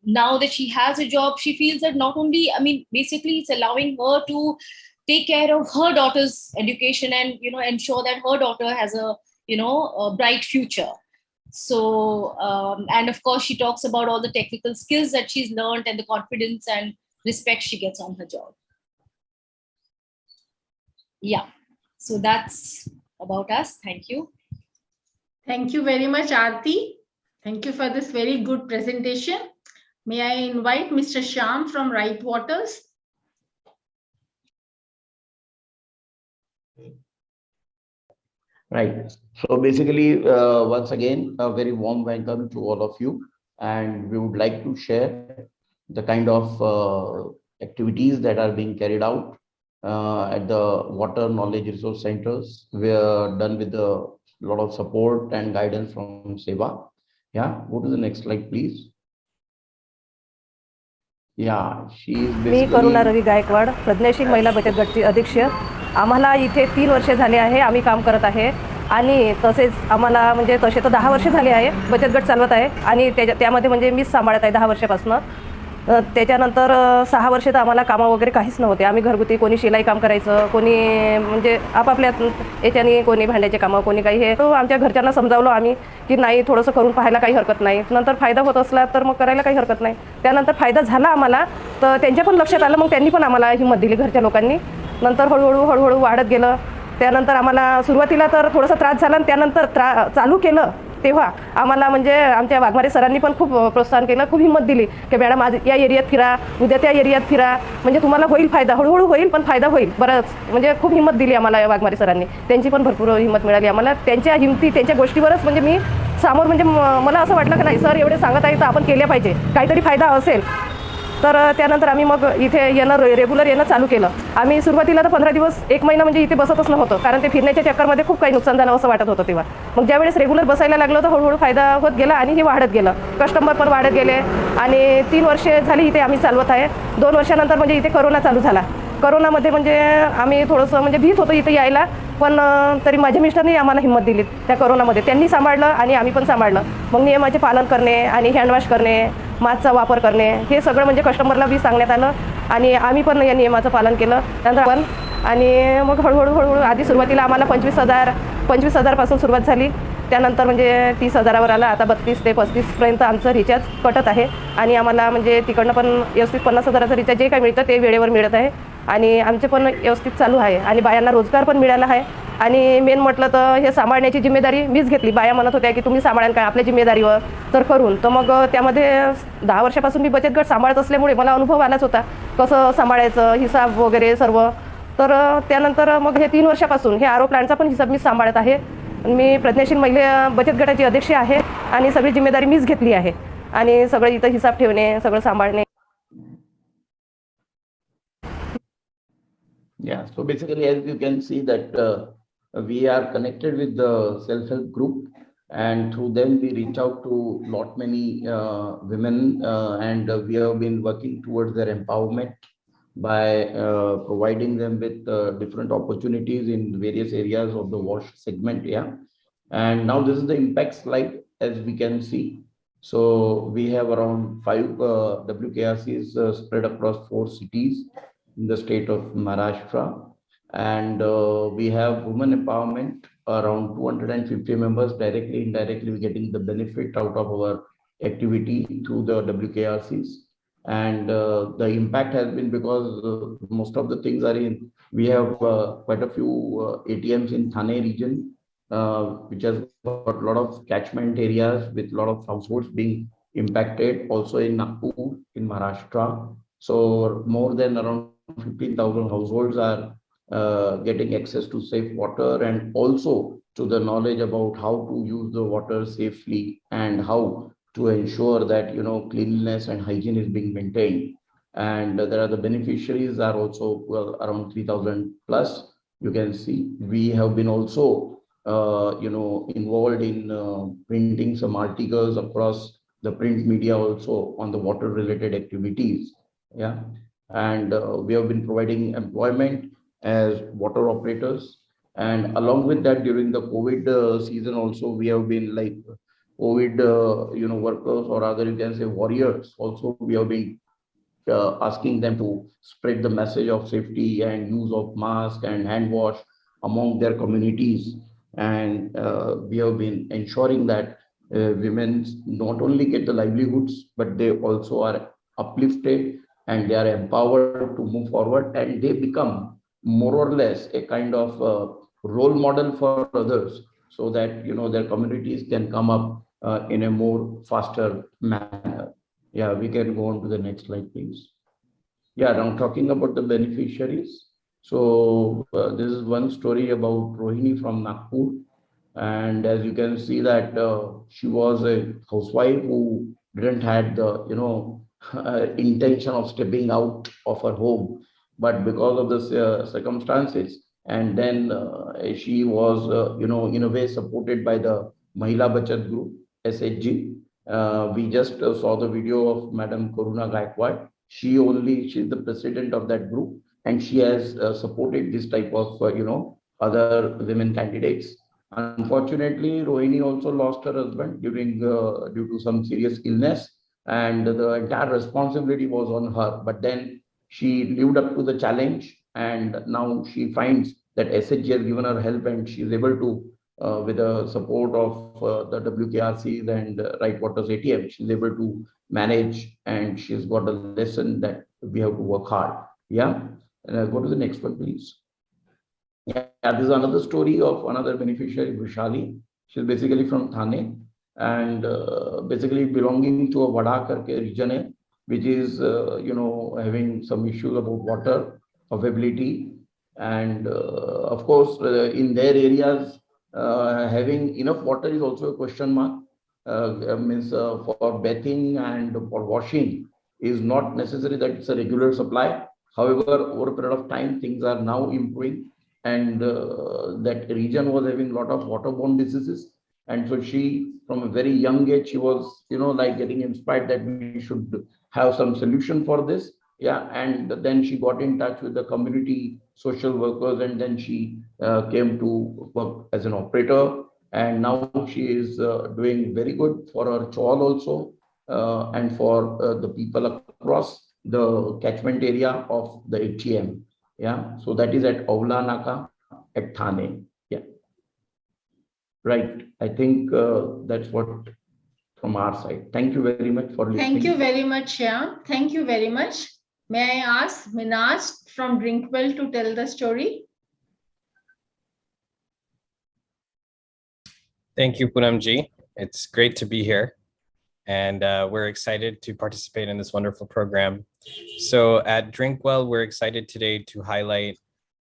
now that she has a job, she feels that not only, basically it's allowing her to take care of her daughter's education and ensure that her daughter has a bright future. So and of course she talks about all the technical skills that she's learned and the confidence and respect she gets on her job. Yeah, so that's about us. Thank you. Thank you very much, Aarti. Thank you for this very good presentation. May I invite Mr. Shyam from Right Waters? Right. So basically, once again, a very warm welcome to all of you. And we would like to share the kind of activities that are being carried out at the Water Knowledge Resource Centers. We are done with a lot of support and guidance from SEWA. Yeah, go to the next slide, please. Yeah, she is basically... मी करुणा रवी गायकवाड, प्रज्ञाशील महिला बचत गटची अध्यक्ष. आम्हाला इथे 3 वर्ष झाले आहे आम्ही काम करत आहे, आणि तसेच आम्हाला म्हणजे तसे तर 10 वर्ष झाले आहे बचत गट चालवत आहे, आणि त्यामध्ये म्हणजे मीच सांभाळत आहे 10 वर्षापासून. त्याच्यानंतर 6 वर्ष तर आम्हाला कामं वगैरे काहीच नव्हते. आम्ही घरगुती कोणी शिलाई काम करायचं, कोणी म्हणजे आपापल्या याच्याने, कोणी भांड्याचे कामं, कोणी काही. हे तो आमच्या घरच्यांना समजावलं आम्ही की नाही, थोडंसं करून पाहायला काही हरकत नाही. नंतर फायदा होत असला तर मग करायला काही हरकत नाही. त्यानंतर फायदा झाला आम्हाला, तर त्यांच्या पण लक्षात आलं, मग त्यांनी पण आम्हाला हिंमत दिली घरच्या लोकांनी. नंतर हळूहळू वाढत गेलं. त्यानंतर आम्हाला सुरुवातीला तर थोडासा त्रास झाला, आणि त्यानंतर चालू केलं तेव्हा आम्हाला म्हणजे आमच्या वाघमारे सरांनी पण खूप प्रोत्साहन केलं, खूप हिंमत दिली की मॅडम आज या एरियात फिरा, उद्या त्या एरियात फिरा, म्हणजे तुम्हाला होईल फायदा, हळूहळू होईल पण फायदा होईल बरंच. म्हणजे खूप हिंमत दिली आम्हाला वाघमारे सरांनी. त्यांची पण भरपूर हिंमत मिळाली आम्हाला. त्यांच्या हिमती, त्यांच्या गोष्टीवरच म्हणजे मी समोर म्हणजे मला असं वाटलं की नाही सर एवढे सांगत आहे तर आपण केल्या पाहिजे, काहीतरी फायदा असेल. तर त्यानंतर आम्ही मग इथे रेग्युलर येणं चालू केलं. आम्ही सुरुवातीला तर 15 दिवस 1 महिना म्हणजे इथे बसतच नव्हतं, कारण ते फिरण्याच्या चक्करमध्ये खूप काही नुकसान झालं असं वाटत होतं तेव्हा. मग ज्यावेळेस रेग्युलर बसायला लागलं तर हळूहळू फायदा होत गेला, आणि हे वाढत गेलं, कस्टमर पण वाढत गेले. आणि 3 वर्ष झाली इथे आम्ही चालवत आहे. 2 वर्षानंतर म्हणजे इथे कोरोना चालू झाला. कोरोनामध्ये म्हणजे आम्ही थोडंसं म्हणजे भीत होतो इथे यायला, पण तरी माझ्या मिस्टरनी आम्हाला हिंमत दिली त्या कोरोनामध्ये. त्यांनी सांभाळलं आणि आम्ही पण सांभाळलं. मग नियमाचे पालन करणे आणि हँडवॉश करणे, मास्कचा वापर करणे, हे सगळं म्हणजे कस्टमरला बी सांगण्यात आलं, आणि आम्ही पण या नियमाचं पालन केलं. नंतर पण आणि मग हळूहळू आधी सुरुवातीला आम्हाला 25,000 पासून सुरुवात झाली. त्यानंतर म्हणजे 30,000वर आला. आता 32 ते 35पर्यंत आमचं रिचार्ज कटत आहे, आणि आम्हाला म्हणजे तिकडनं पण व्यवस्थित 50,000चं रिचार्ज जे काही मिळतं ते वेळेवर मिळत आहे, आणि आमचे पण व्यवस्थित चालू आहे, आणि बायांना रोजगार पण मिळाला आहे. आणि मेन म्हटलं तर हे सांभाळण्याची जिम्मेदारी मीच घेतली. बाया म्हणत होत्या की तुम्ही सांभाळाल काय आपल्या जिम्मेदारीवर, तर करून. तर मग त्यामध्ये 10 वर्षापासून मी बचत गट सांभाळत असल्यामुळे मला अनुभव आलाच होता कसं सांभाळायचं, हिसाब वगैरे सर्व. तर त्यानंतर मग हे 3 वर्षापासून हे आरो प्लांटचा पण हिसाब मी सांभाळत आहे. मी प्रज्ञाशील महिला बचत गटाची अध्यक्ष आहे, आणि सगळी जिम्मेदारी मीच घेतली आहे, आणि सगळं इथं हिसाब ठेवणे, सगळं सांभाळणे. Yeah, so basically, as you can see that we are connected with the self-help group, and through them we reach out to lot many women, and we have been working towards their empowerment by providing them with different opportunities in various areas of the wash segment. Yeah, and now this is the impact slide, as we can see. So we have around 5 WKRCs spread across 4 cities in the state of Maharashtra, And we have women empowerment, around 250 members, directly, indirectly getting the benefit out of our activity through the WKRCs. And the impact has been because most of the things are in, we have quite a few ATMs in Thane region, which has got a lot of catchment areas with a lot of households being impacted, also in Nagpur, in Maharashtra. So more than around 15,000 households are getting access to safe water, and also to the knowledge about how to use the water safely and how to ensure that cleanliness and hygiene is being maintained. And there are the beneficiaries are also around 3,000 plus. You can see we have been also involved in printing some articles across the print media also on the water related activities. Yeah. And we have been providing employment as water operators. And along with that, during the COVID season also, we have been like COVID, workers, or rather you can say warriors. Also, we have been asking them to spread the message of safety and use of mask and hand wash among their communities. And we have been ensuring that women not only get the livelihoods, but they also are uplifted and they are empowered to move forward, and they become more or less a kind of role model for others, so that their communities can come up in a more faster manner. Yeah, we can go on to the next slide, please. Yeah, now talking about the beneficiaries. So this is one story about Rohini from Nagpur. And as you can see that she was a housewife who didn't had the, intention of stepping out of her home. But because of the circumstances, and then she was, in a way supported by the Mahila Bachat Group, SHG. We just saw the video of Madam Karuna Gaikwad. She's the president of that group, and she has supported this type of, other women candidates. Unfortunately, Rohini also lost her husband due to some serious illness, and the entire responsibility was on her. But then she lived up to the challenge, and now she finds that SHG has given her help, and she is able to, with the support of the WKRCs and Right Waters ATM, she's able to manage, and she's got a lesson that we have to work hard. Yeah, go to the next one, please. Yeah, this is another story of another beneficiary, Vishali. She's basically from Thane, and basically belonging to a Vadakar region, which is having some issues about water availability, and of course in their areas having enough water is also a question mark. Means for bathing and for washing is not necessary that it's a regular supply. However, over a period of time, things are now improving, and that region was having a lot of waterborne diseases. And so she, from a very young age, she was, like getting inspired that we should have some solution for this. Yeah, and then she got in touch with the community social workers, and then she came to work as an operator. And now she is doing very good for her chawl also, and for the people across the catchment area of the ATM. Yeah, so that is at Aula Naka at Thane. Yeah, right. I think that's what from our side. Thank you very much for listening. Thank you very much, Shyam. Thank you very much. May I ask Minaj from Drinkwell to tell the story? Thank you, Poonamji. It's great to be here, and we're excited to participate in this wonderful program. So at Drinkwell, we're excited today to highlight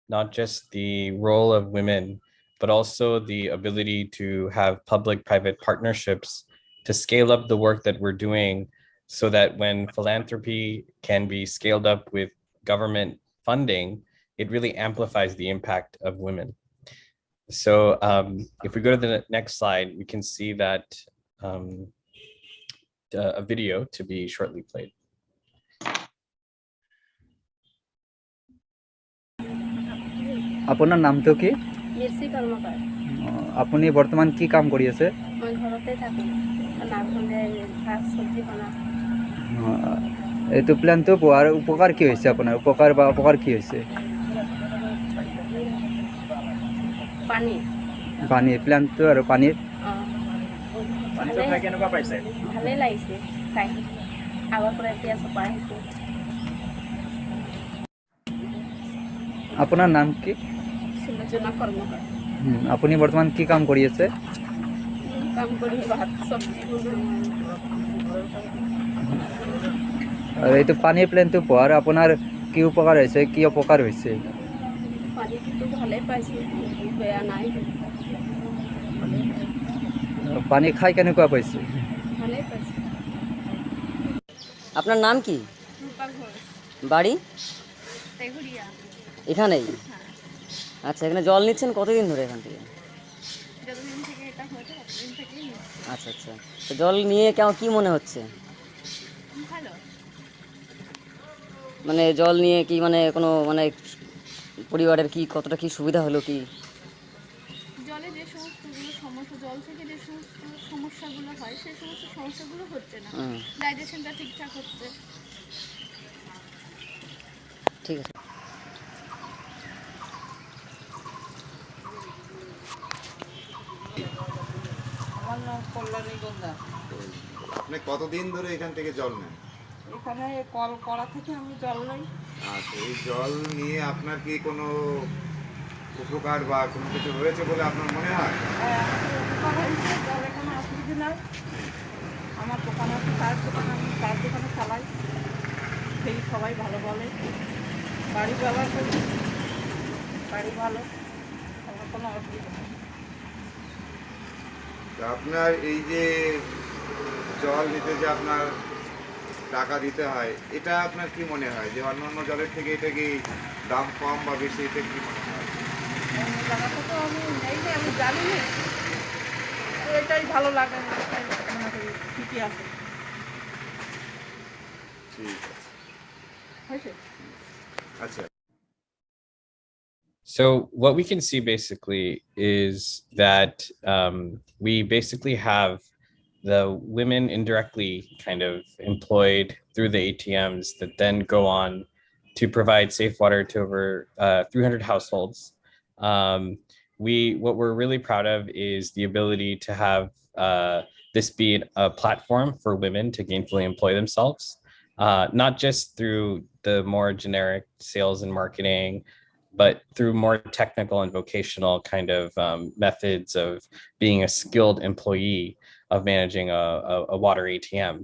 not just the role of women, but also the ability to have public-private partnerships to scale up the work that we're doing, so that when philanthropy can be scaled up with government funding, it really amplifies the impact of women. So if we go to the next slide, we can see that a video to be shortly played. আপোনাৰ নামটো কি? মিৰ্চি কৰ্মকাৰ। আপুনি বৰ্তমান কি কাম কৰি আছে? মই ঘৰতে থাকোঁ, নাগপুৰে ভাত চব্জি বনাওঁ। এইটো প্লেনটো পোৱাৰ উপকাৰ কি হৈছে আপোনাৰ? উপকাৰ বা অপকাৰ কি হৈছে? পানী পানী প্লেনটো আৰু পানীৰ কেনেকুৱা পাইছে ভালেই লাগিছে খাই আগৰ পৰা এতিয়া চপাই আহিছোঁ আপোনাৰ নাম কি সুলোচনা কৰ্মকাৰ আপুনি বৰ্তমান কি কাম কৰি আছে কাম কৰি ভাত চব্জি আৰু এইটো পানীৰ প্লেনটো পোৱাৰ আপোনাৰ কি উপকাৰ হৈছে কি অপকাৰ হৈছে পানীটো ভালেই পাইছোঁ বেয়া নাই পানী খাই কেনেকুৱা পাইছে ভালেই পাইছোঁ আপনার নাম কি বাড়ি এখানেই আচ্ছা এখানে জল নিচ্ছেন কতদিন ধরে এখান থেকে আচ্ছা আচ্ছা তো জল নিয়ে কেমন কি মনে হচ্ছে মানে জল নিয়ে কি মানে কোনো মানে পরিবারের কি কতটা কি সুবিধা হলো কি জলে যে সমস্তগুলো সমস্যা জল থেকে যে সমস্ত সমস্যাগুলো হয় সেই সমস্ত সমস্যাগুলো হচ্ছে না ডাইজেশনটা ঠিকঠাক হচ্ছে ঠিক আছে আমার নাম কল্যাণী গঙ্গা আপনি কতদিন ধরে এখান থেকে জল নেন এখানে কল করা থেকে আমি জল নেই আচ্ছা এই জল নিয়ে আপনার কি কোনো উপকার বা কোনো কিছু হয়েছে বলে আপনার মনে হয় উপকার হয়েছে জল এখানে অসুবিধা নাই আমার দোকান আছে তার দোকানে আমি তার দোকানে চালাই সেই সবাই ভালো বলে বাড়ি ব্যবহার করি বাড়ি ভালো আমার কোনো অসুবিধা নেই তা আপনার এই যে জল নিতে যে আপনার টাকা দিতে হয় এটা আপনার কি মনে হয় যে অন্যান্য জলের থেকে এটা কি দাম কম বা বেশি এটা কি মনে হয় জায়গাটা তো আমি নেই না আমি জানি না তো এটাই ভালো লাগে মনে করি ঠিকই আছে ঠিক আছে হয়েছে আচ্ছা So what we can see basically is that we basically have the women indirectly kind of employed through the ATMs that then go on to provide safe water to over 300 households. What we're really proud of is the ability to have this be a platform for women to gainfully employ themselves, not just through the more generic sales and marketing, but through more technical and vocational kind of methods of being a skilled employee of managing a water ATM.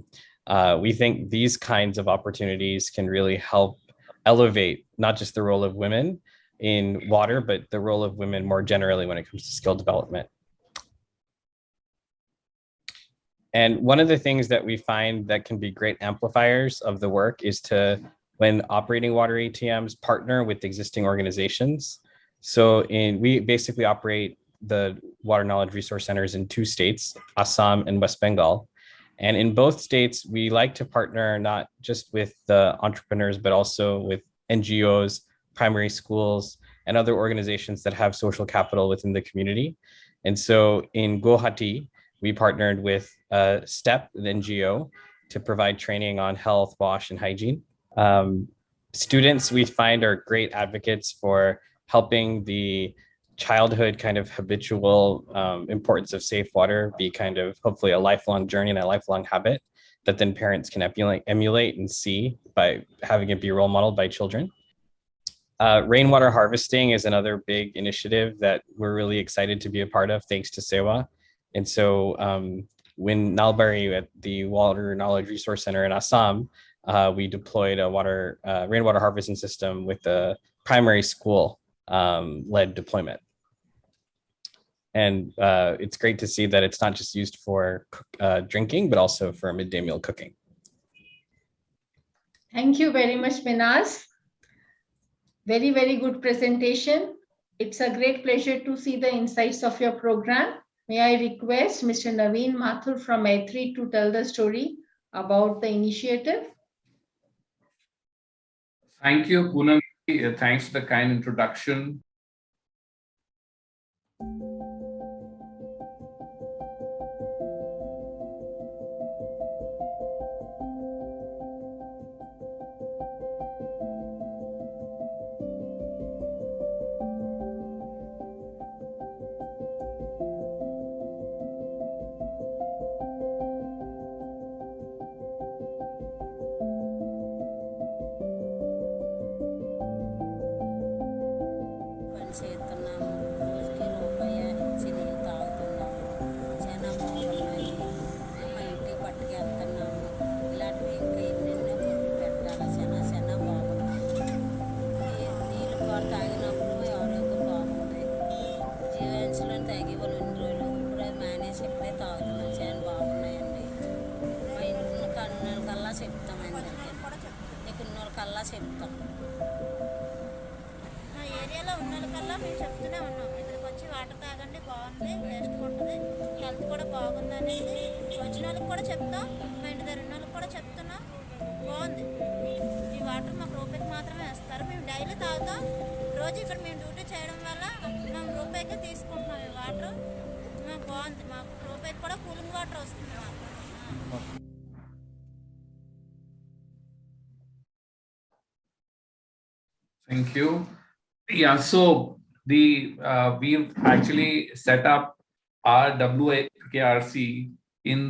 We think these kinds of opportunities can really help elevate not just the role of women in water, but the role of women more generally when it comes to skill development. And one of the things that we find that can be great amplifiers of the work is to, when operating water ATMs, partner with existing organizations. So we basically operate the water knowledge resource centers in 2 states, Assam and West Bengal. And in both states, we like to partner not just with the entrepreneurs, but also with NGOs, primary schools, and other organizations that have social capital within the community. And so in Guwahati, we partnered with STEP, the NGO, to provide training on health, wash, and hygiene. Students we find are great advocates for helping the childhood kind of habitual importance of safe water be kind of hopefully a lifelong journey and a lifelong habit that then parents can emulate and see by having it be role modeled by children. Rainwater harvesting is another big initiative that we're really excited to be a part of thanks to SEWA. And so when Nalbari at the Water Knowledge Resource Center in Assam, we deployed a rainwater harvesting system with the primary school led deployment. And it's great to see that it's not just used for drinking, but also for midday meal cooking. Thank you very much, Minaz. Very, very good presentation. It's a great pleasure to see the insights of your program. May I request Mr. Naveen Mathur from A3 to tell the story about the initiative? Thank you, Poonam. Thanks for the kind introduction. వాళ్ళకల్లా చెప్తాం. మా ఏరియాలో ఉన్న వాళ్ళకల్లా మేము చెప్తూనే ఉన్నాం, ఇక్కడికి వచ్చి water తాగండి, బాగుంది, టేస్ట్గా ఉంటుంది, హెల్త్ కూడా బాగుంది అనేసి వచ్చిన వాళ్ళకి కూడా చెప్తాం. మా ఇంటి దగ్గర ఉన్న వాళ్ళకి కూడా చెప్తున్నాం, బాగుంది. ఈ వాటర్ మాకు రూపాయికి మాత్రమే వేస్తారు, మేము డైలీ తాగుతాం. రోజు ఇక్కడ మేము డ్యూటీ చేయడం వల్ల మేము రూపాయికే తీసుకుంటున్నాం ఈ వాటర్. మాకు బాగుంది, మాకు రూపాయికి కూడా కూలింగ్ వాటర్ వస్తుంది మాకు. Thank you. Yeah, so we've actually set up our WKRC in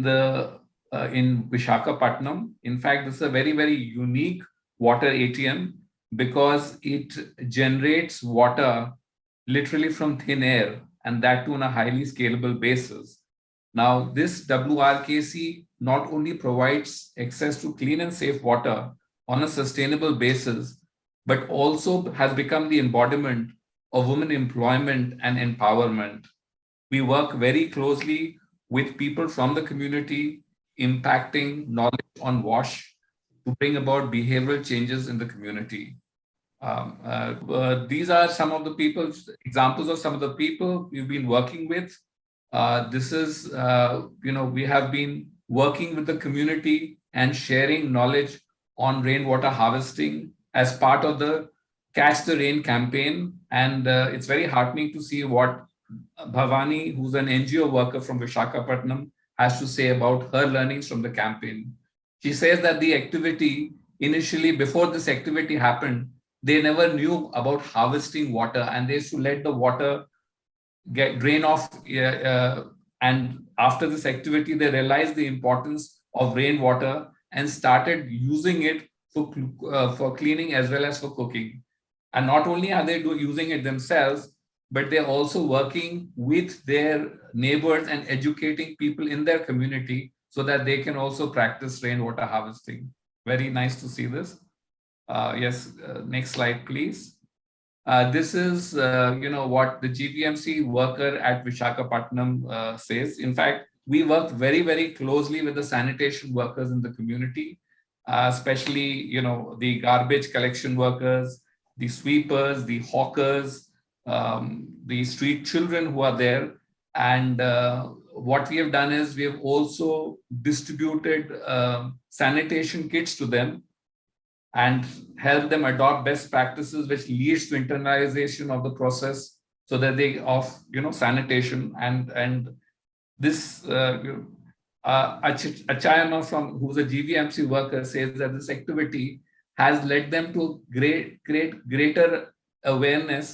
in Visakhapatnam. In fact, this is a very, very unique water ATM because it generates water literally from thin air, and that too on a highly scalable basis. Now, this WRKC not only provides access to clean and safe water on a sustainable basis, but also has become the embodiment of women employment and empowerment. We work very closely with people from the community, impacting knowledge on WASH to bring about behavioral changes in the community. These are some of the examples of some of the people we've been working with. This is, we have been working with the community and sharing knowledge on rainwater harvesting as part of the Catch the Rain campaign. And it's very heartening to see what Bhavani, who's an NGO worker from Visakhapatnam, has to say about her learnings from the campaign. She says that the activity, initially, before this activity happened, they never knew about harvesting water, and they used to let the water drain off. And after this activity, they realized the importance of rainwater and started using it for cleaning as well as for cooking. And not only are they using it themselves, but they're also working with their neighbors and educating people in their community so that they can also practice rainwater harvesting. Very nice to see this. Yes, next slide, please. This is, what the GVMC worker at Visakhapatnam says. In fact, we work very, very closely with the sanitation workers in the community, especially, the garbage collection workers, the sweepers, the hawkers, the street children who are there. And what we have done is we have also distributed sanitation kits to them and help them adopt best practices, which leads to internalization of the process so that sanitation. And this Achayama, who's a GVMC worker, says that this activity has led them to greater awareness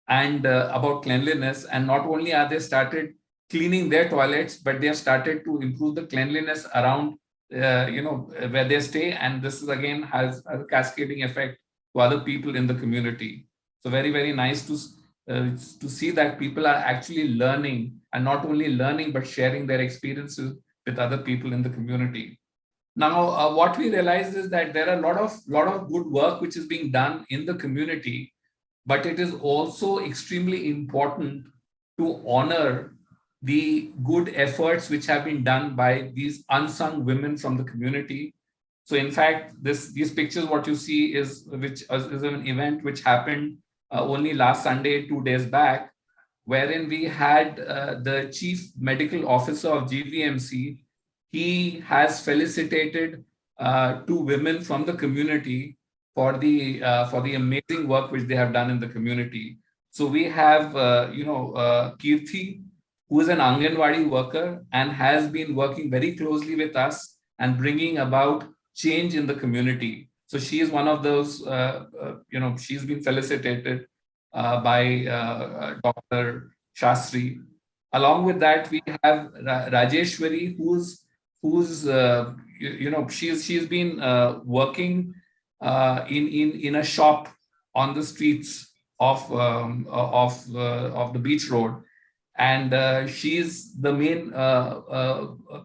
and about cleanliness. And not only are they started cleaning their toilets, but they have started to improve the cleanliness around where they stay. And this is again has a cascading effect to other people in the community. So very, very nice to see that people are actually learning, and not only learning, but sharing their experiences with other people in the community. Now, what we realized is that there are a lot of good work which is being done in the community, but it is also extremely important to honor the good efforts which have been done by these unsung women from the community. So in fact, these pictures, what you see is an event which happened only last Sunday, 2 days back, wherein we had the chief medical officer of GVMC. He has felicitated 2 women from the community for the amazing work which they have done in the community. So we have, Kirti, who is an Anganwadi worker and has been working very closely with us and bringing about change in the community. So she is one of those, she's been felicitated by Dr. Shastri. Along with that, we have Rajeshwari, she's been working in a shop on the streets of the beach road. And she's the main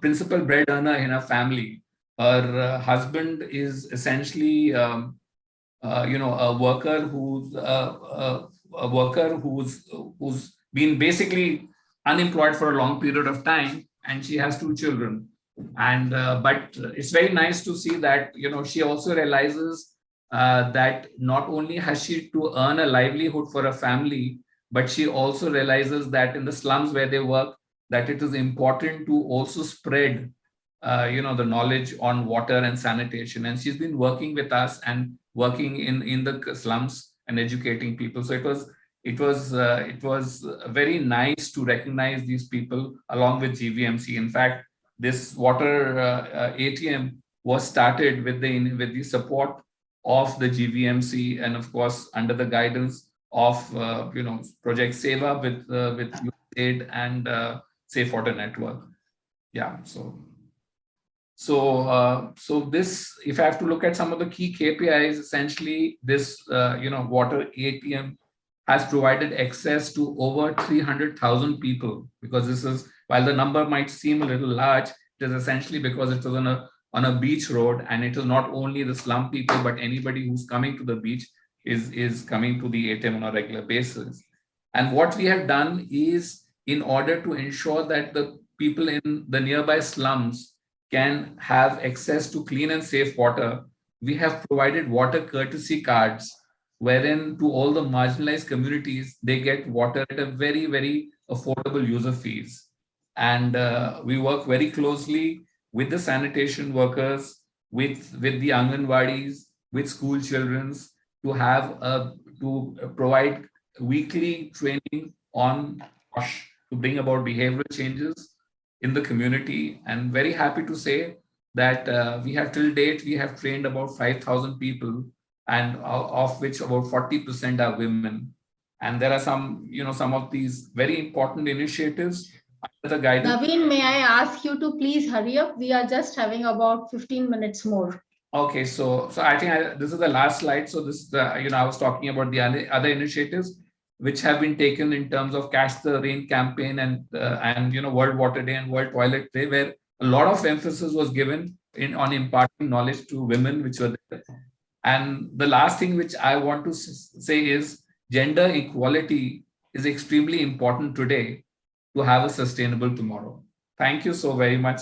principal bread earner in her family. Her husband is essentially, a worker who's been basically unemployed for a long period of time, and she has 2 children. And but it's very nice to see that she also realizes that not only has she to earn a livelihood for a family, but she also realizes that in the slums where they work, that it is important to also spread the knowledge on water and sanitation. And she's been working with us and working in the slums and educating people. So it was very nice to recognize these people along with GVMC. In fact, this water ATM was started with the support of the GVMC, and of course under the guidance of Project Seva with USAID and Safe Water Network. Yeah, so this, if I have to look at some of the key KPIs, essentially this water ATM has provided access to over 300,000 people, because this is, while the number might seem a little large, it is essentially because it was on a beach road, and it is not only the slum people, but anybody who's coming to the beach is coming to the ATM on a regular basis. And what we have done is, in order to ensure that the people in the nearby slums can have access to clean and safe water, we have provided water courtesy cards, wherein to all the marginalized communities, they get water at a very, very affordable user fees. And we work very closely with the sanitation workers, with the Anganwadis, with school children, to provide weekly training on WASH, to bring about behavioral changes in the community. And very happy to say that we have till date, we have trained about 5,000 people, and of which about 40% are women. And there are some of these very important initiatives under the guidance. Naveen, may I ask you to please hurry up? We are just having about 15 minutes more. Okay, so I think this is the last slide. So this, I was talking about the other initiatives which have been taken in terms of Catch the Rain campaign and World Water Day and World Toilet Day, where a lot of emphasis was given on imparting knowledge to women, which were there. And the last thing which I want to say is gender equality is extremely important today to have a sustainable tomorrow. Thank you so very much.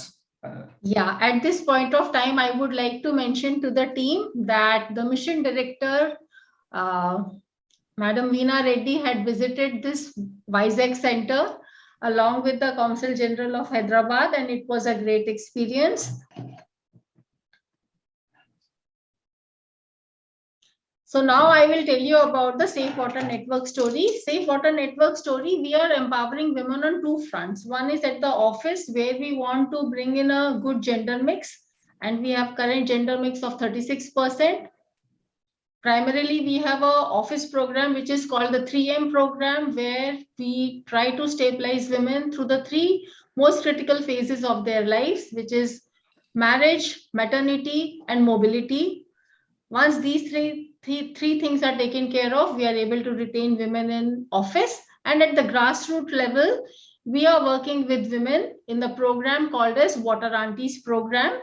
Yeah, at this point of time, I would like to mention to the team that the mission director, Madam Veena Reddy, had visited this Vizag center along with the Council General of Hyderabad, and it was a great experience. So now I will tell you about the Safe Water Network story. Safe Water Network story, we are empowering women on two fronts. One is at the office, where we want to bring in a good gender mix, and we have current gender mix of 36%. Primarily, we have an office program which is called the 3M program, where we try to stabilize women through the three most critical phases of their lives, which is marriage, maternity, and mobility. Once these three things are taken care of, we are able to retain women in office. And at the grassroots level, we are working with women in the program called as Water Aunties program.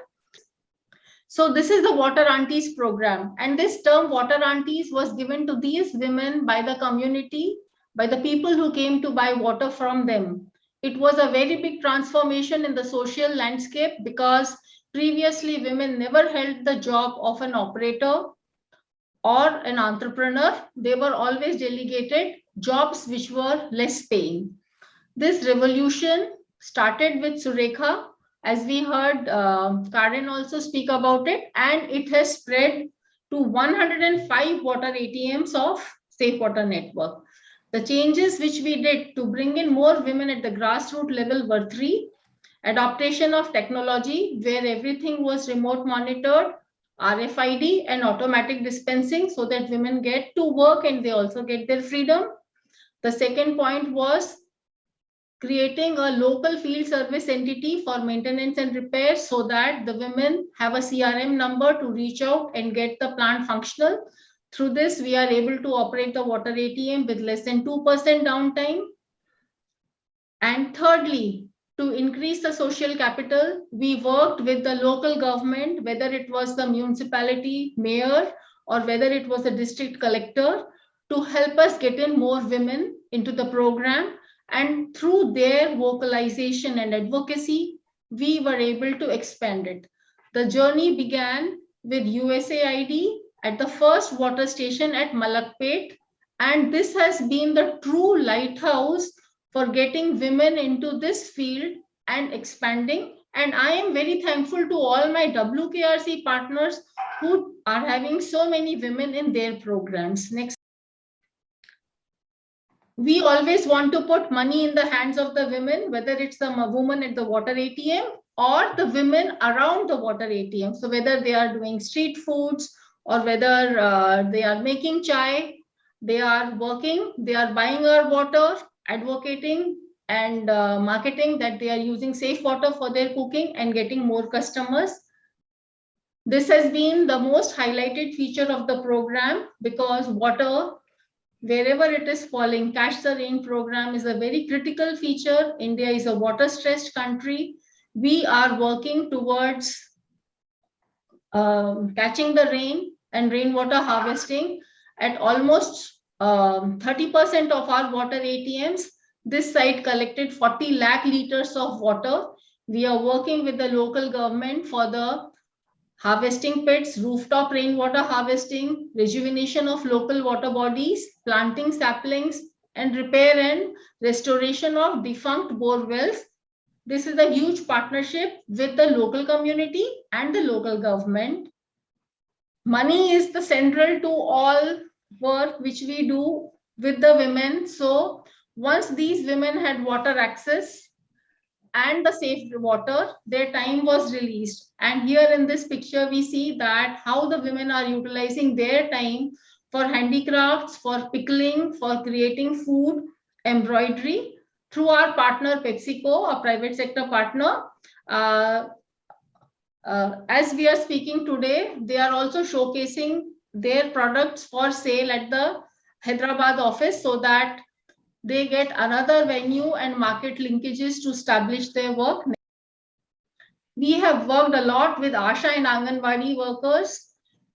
So this is the Water Aunties program. And this term Water Aunties was given to these women by the community, by the people who came to buy water from them. It was a very big transformation in the social landscape, because previously women never held the job of an operator or an entrepreneur. They were always delegated jobs which were less paying. This revolution started with Surekha, as we heard Karen also speak about it, and it has spread to 105 water ATMs of Safe Water Network. The changes which we did to bring in more women at the grassroots level were three: adaptation of technology, where everything was remote monitored, RFID, and automatic dispensing, so that women get to work and they also get their freedom. The second point was creating a local field service entity for maintenance and repairs, so that the women have a CRM number to reach out and get the plant functional. Through this, we are able to operate the water ATM with less than 2% downtime. And thirdly, to increase the social capital, we worked with the local government, whether it was the municipality mayor or whether it was the district collector, to help us get in more women into the program. And through their vocalization and advocacy, we were able to expand it. The journey began with USAID at the first water station at Malakpet. And this has been the true lighthouse for getting women into this field and expanding. And I am very thankful to all my WKRC partners who are having so many women in their programs. Next. We always want to put money in the hands of the women, whether it's a woman at the water ATM or the women around the water ATM. So whether they are doing street foods or whether they are making chai, they are working, they are buying our water, advocating and marketing that they are using safe water for their cooking and getting more customers. This has been the most highlighted feature of the program because water, wherever it is falling, Catch the Rain program is a very critical feature. India is a water stressed country. We are working towards catching the rain and rainwater harvesting at almost 30% of our water ATMs. This site collected 40 lakh liters of water. We are working with the local government for the harvesting pits, rooftop rainwater harvesting, rejuvenation of local water bodies, planting saplings, and repair and restoration of defunct bore wells. This is a huge partnership with the local community and the local government. Money is the central to all work which we do with the women. So once these women had water access and the safe water, their time was released. And here in this picture, we see that how the women are utilizing their time for handicrafts, for pickling, for creating food, embroidery through our partner PepsiCo, a private sector partner. As we are speaking today, they are also showcasing their products for sale at the Hyderabad office so that they get another venue and market linkages to establish their work. We have worked a lot with Asha and Anganwadi workers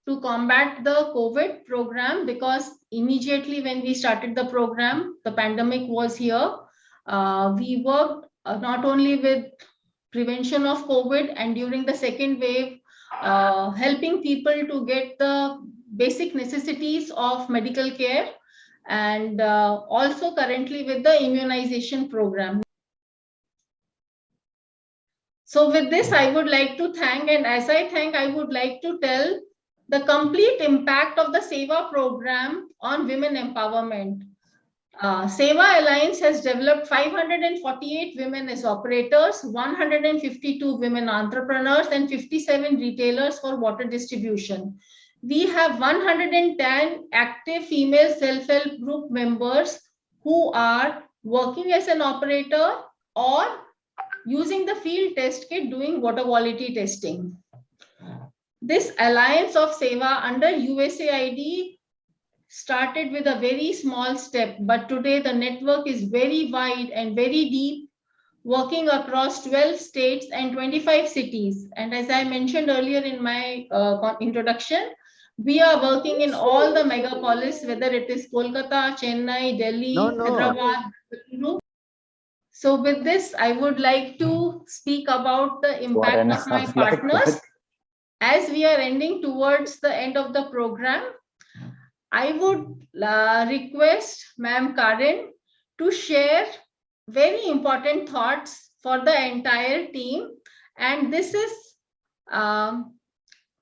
to combat the COVID program because immediately when we started the program, the pandemic was here. We worked not only with prevention of COVID and during the second wave, helping people to get the basic necessities of medical care, and also currently with the immunization program. So with this, I would like to thank, and as I thank, I would like to tell the complete impact of the SEVA program on women empowerment. SEVA Alliance has developed 548 women as operators, 152 women entrepreneurs, and 57 retailers for water distribution. We have 110 active female self-help group members who are working as an operator or using the field test kit doing water quality testing. This alliance of SEVA under USAID started with a very small step, but today the network is very wide and very deep, working across 12 states and 25 cities. And as I mentioned earlier in my introduction, we are working in all the megapolis, whether it is Kolkata, Chennai, Delhi, Hyderabad. So with this, I would like to speak about the impact of my partners. As we are ending towards the end of the program, I would request Ma'am Karen to share very important thoughts for the entire team. And this is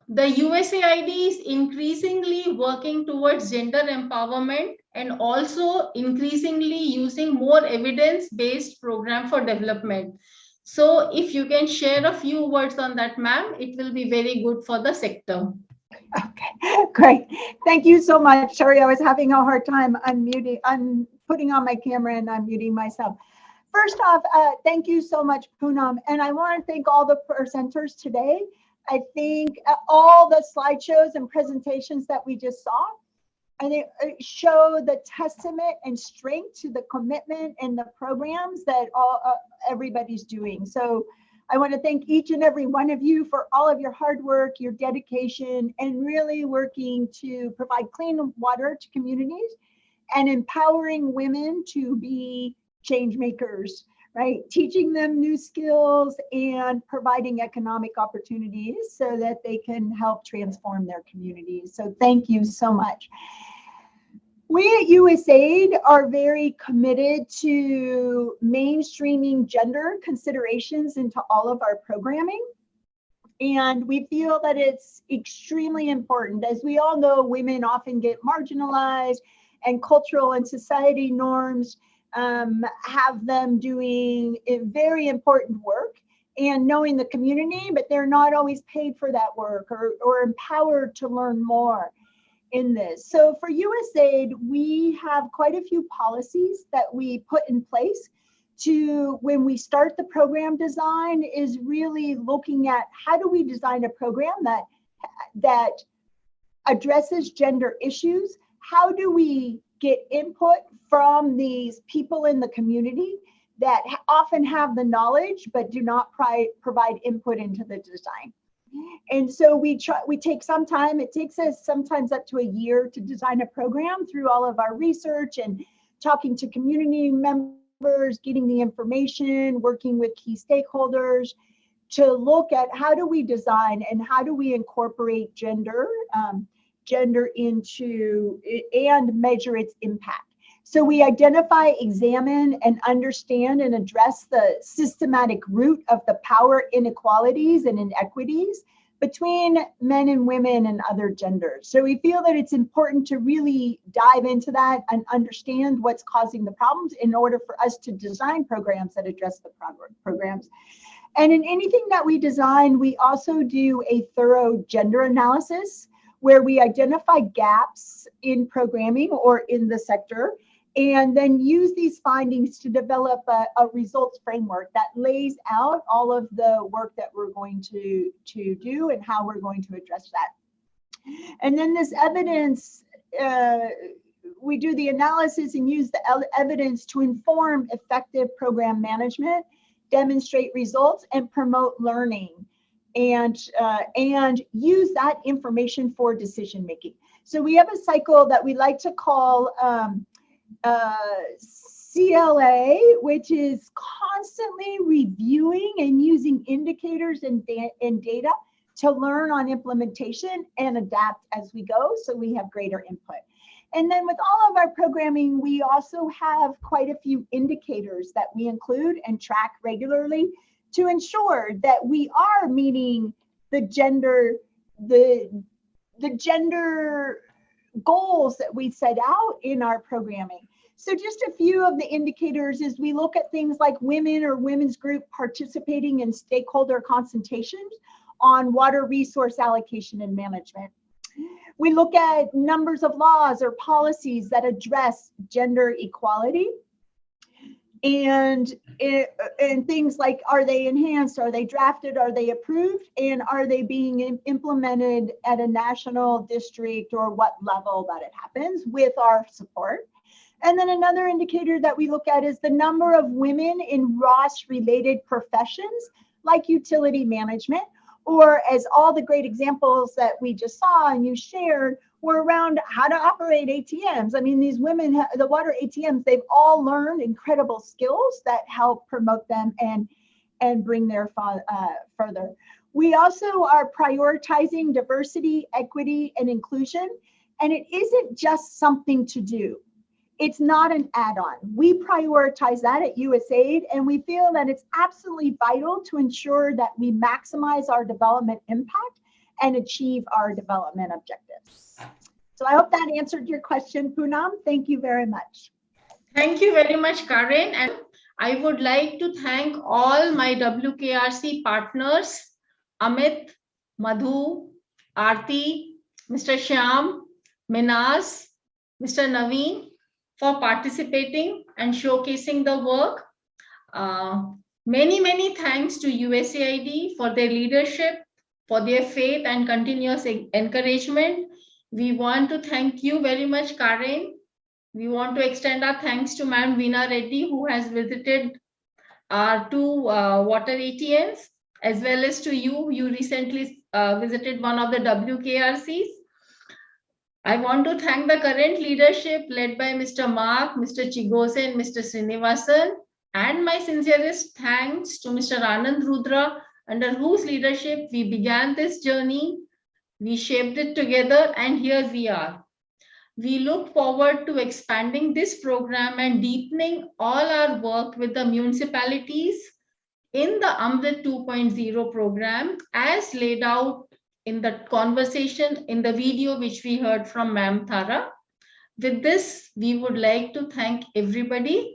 the USAID is increasingly working towards gender empowerment and also increasingly using more evidence-based program for development. So if you can share a few words on that, ma'am, it will be very good for the sector. Okay, great. Thank you so much. Sorry, I was having a hard time unmuting. I'm putting on my camera and unmuting myself. First off, thank you so much, Poonam. And I want to thank all the presenters today. I think all the slideshows and presentations that we just saw, and it show the testament and strength to the commitment and the programs that everybody's doing. So I want to thank each and every one of you for all of your hard work, your dedication, and really working to provide clean water to communities and empowering women to be change makers, right? Teaching them new skills and providing economic opportunities so that they can help transform their communities. So thank you so much. We at USAID are very committed to mainstreaming gender considerations into all of our programming. And we feel that it's extremely important. As we all know, women often get marginalized, and cultural and society norms have them doing very important work and knowing the community, but they're not always paid for that work or empowered to learn more in this. So for USAID, we have quite a few policies that we put in place to, when we start the program design, is really looking at how do we design a program that addresses gender issues? How do we get input from these people in the community that often have the knowledge but do not provide input into the design? And so we take some time. It takes us sometimes up to a year to design a program through all of our research and talking to community members, getting the information, working with key stakeholders to look at how do we design and how do we incorporate gender into and measure its impact. So we identify, examine, and understand and address the systematic root of the power inequalities and inequities between men and women and other genders. So we feel that it's important to really dive into that and understand what's causing the problems in order for us to design programs that address the programs. And in anything that we design, we also do a thorough gender analysis where we identify gaps in programming or in the sector, and then use these findings to develop a results framework that lays out all of the work that we're going to do and how we're going to address that. And then this evidence, we do the analysis and use the evidence to inform effective program management, demonstrate results, and promote learning, and use that information for decision making. So we have a cycle that we like to call CLA, which is constantly reviewing and using indicators and data to learn on implementation and adapt as we go, so we have greater input. And then with all of our programming, we also have quite a few indicators that we include and track regularly to ensure that we are meeting the gender goals that we set out in our programming. So just a few of the indicators is we look at things like women or women's group participating in stakeholder consultations on water resource allocation and management. We look at numbers of laws or policies that address gender equality, and things like, are they enhanced, are they drafted, are they approved, and are they being implemented at a national, district, or what level that it happens with our support. And then another indicator that we look at is the number of women in ROS-related professions like utility management, or as all the great examples that we just saw and you shared were around how to operate ATMs. I mean, these women, the water ATMs, they've all learned incredible skills that help promote them and bring their further. We also are prioritizing diversity, equity, and inclusion. And it isn't just something to do. It's not an add-on. We prioritize that at USAID, and we feel that it's absolutely vital to ensure that we maximize our development impact and achieve our development objectives. So I hope that answered your question, Poonam. Thank you very much. Thank you very much, Karen. And I would like to thank all my WKRC partners, Amit, Madhu, Aarti, Mr. Shyam, Minaz, Mr. Naveen, for participating and showcasing the work. Many thanks to USAID for their leadership, for their faith and continuous encouragement. We want to thank you very much, Karen. We want to extend our thanks to Ma'am Veena Reddy, who has visited our two water ATMs, as well as to you. You recently visited one of the WKRCs. I want to thank the current leadership led by Mr. Mark, Mr. Chigose, and Mr. Srinivasan, And my sincerest thanks to Mr. Anand Rudra, under whose leadership we began this journey. We shaped it together, and here we are. We look forward to expanding this program and deepening all our work with the municipalities in the Amrit 2.0 program, as laid out in the conversation in the video which we heard from Ma'am Thara. With this, we would like to thank everybody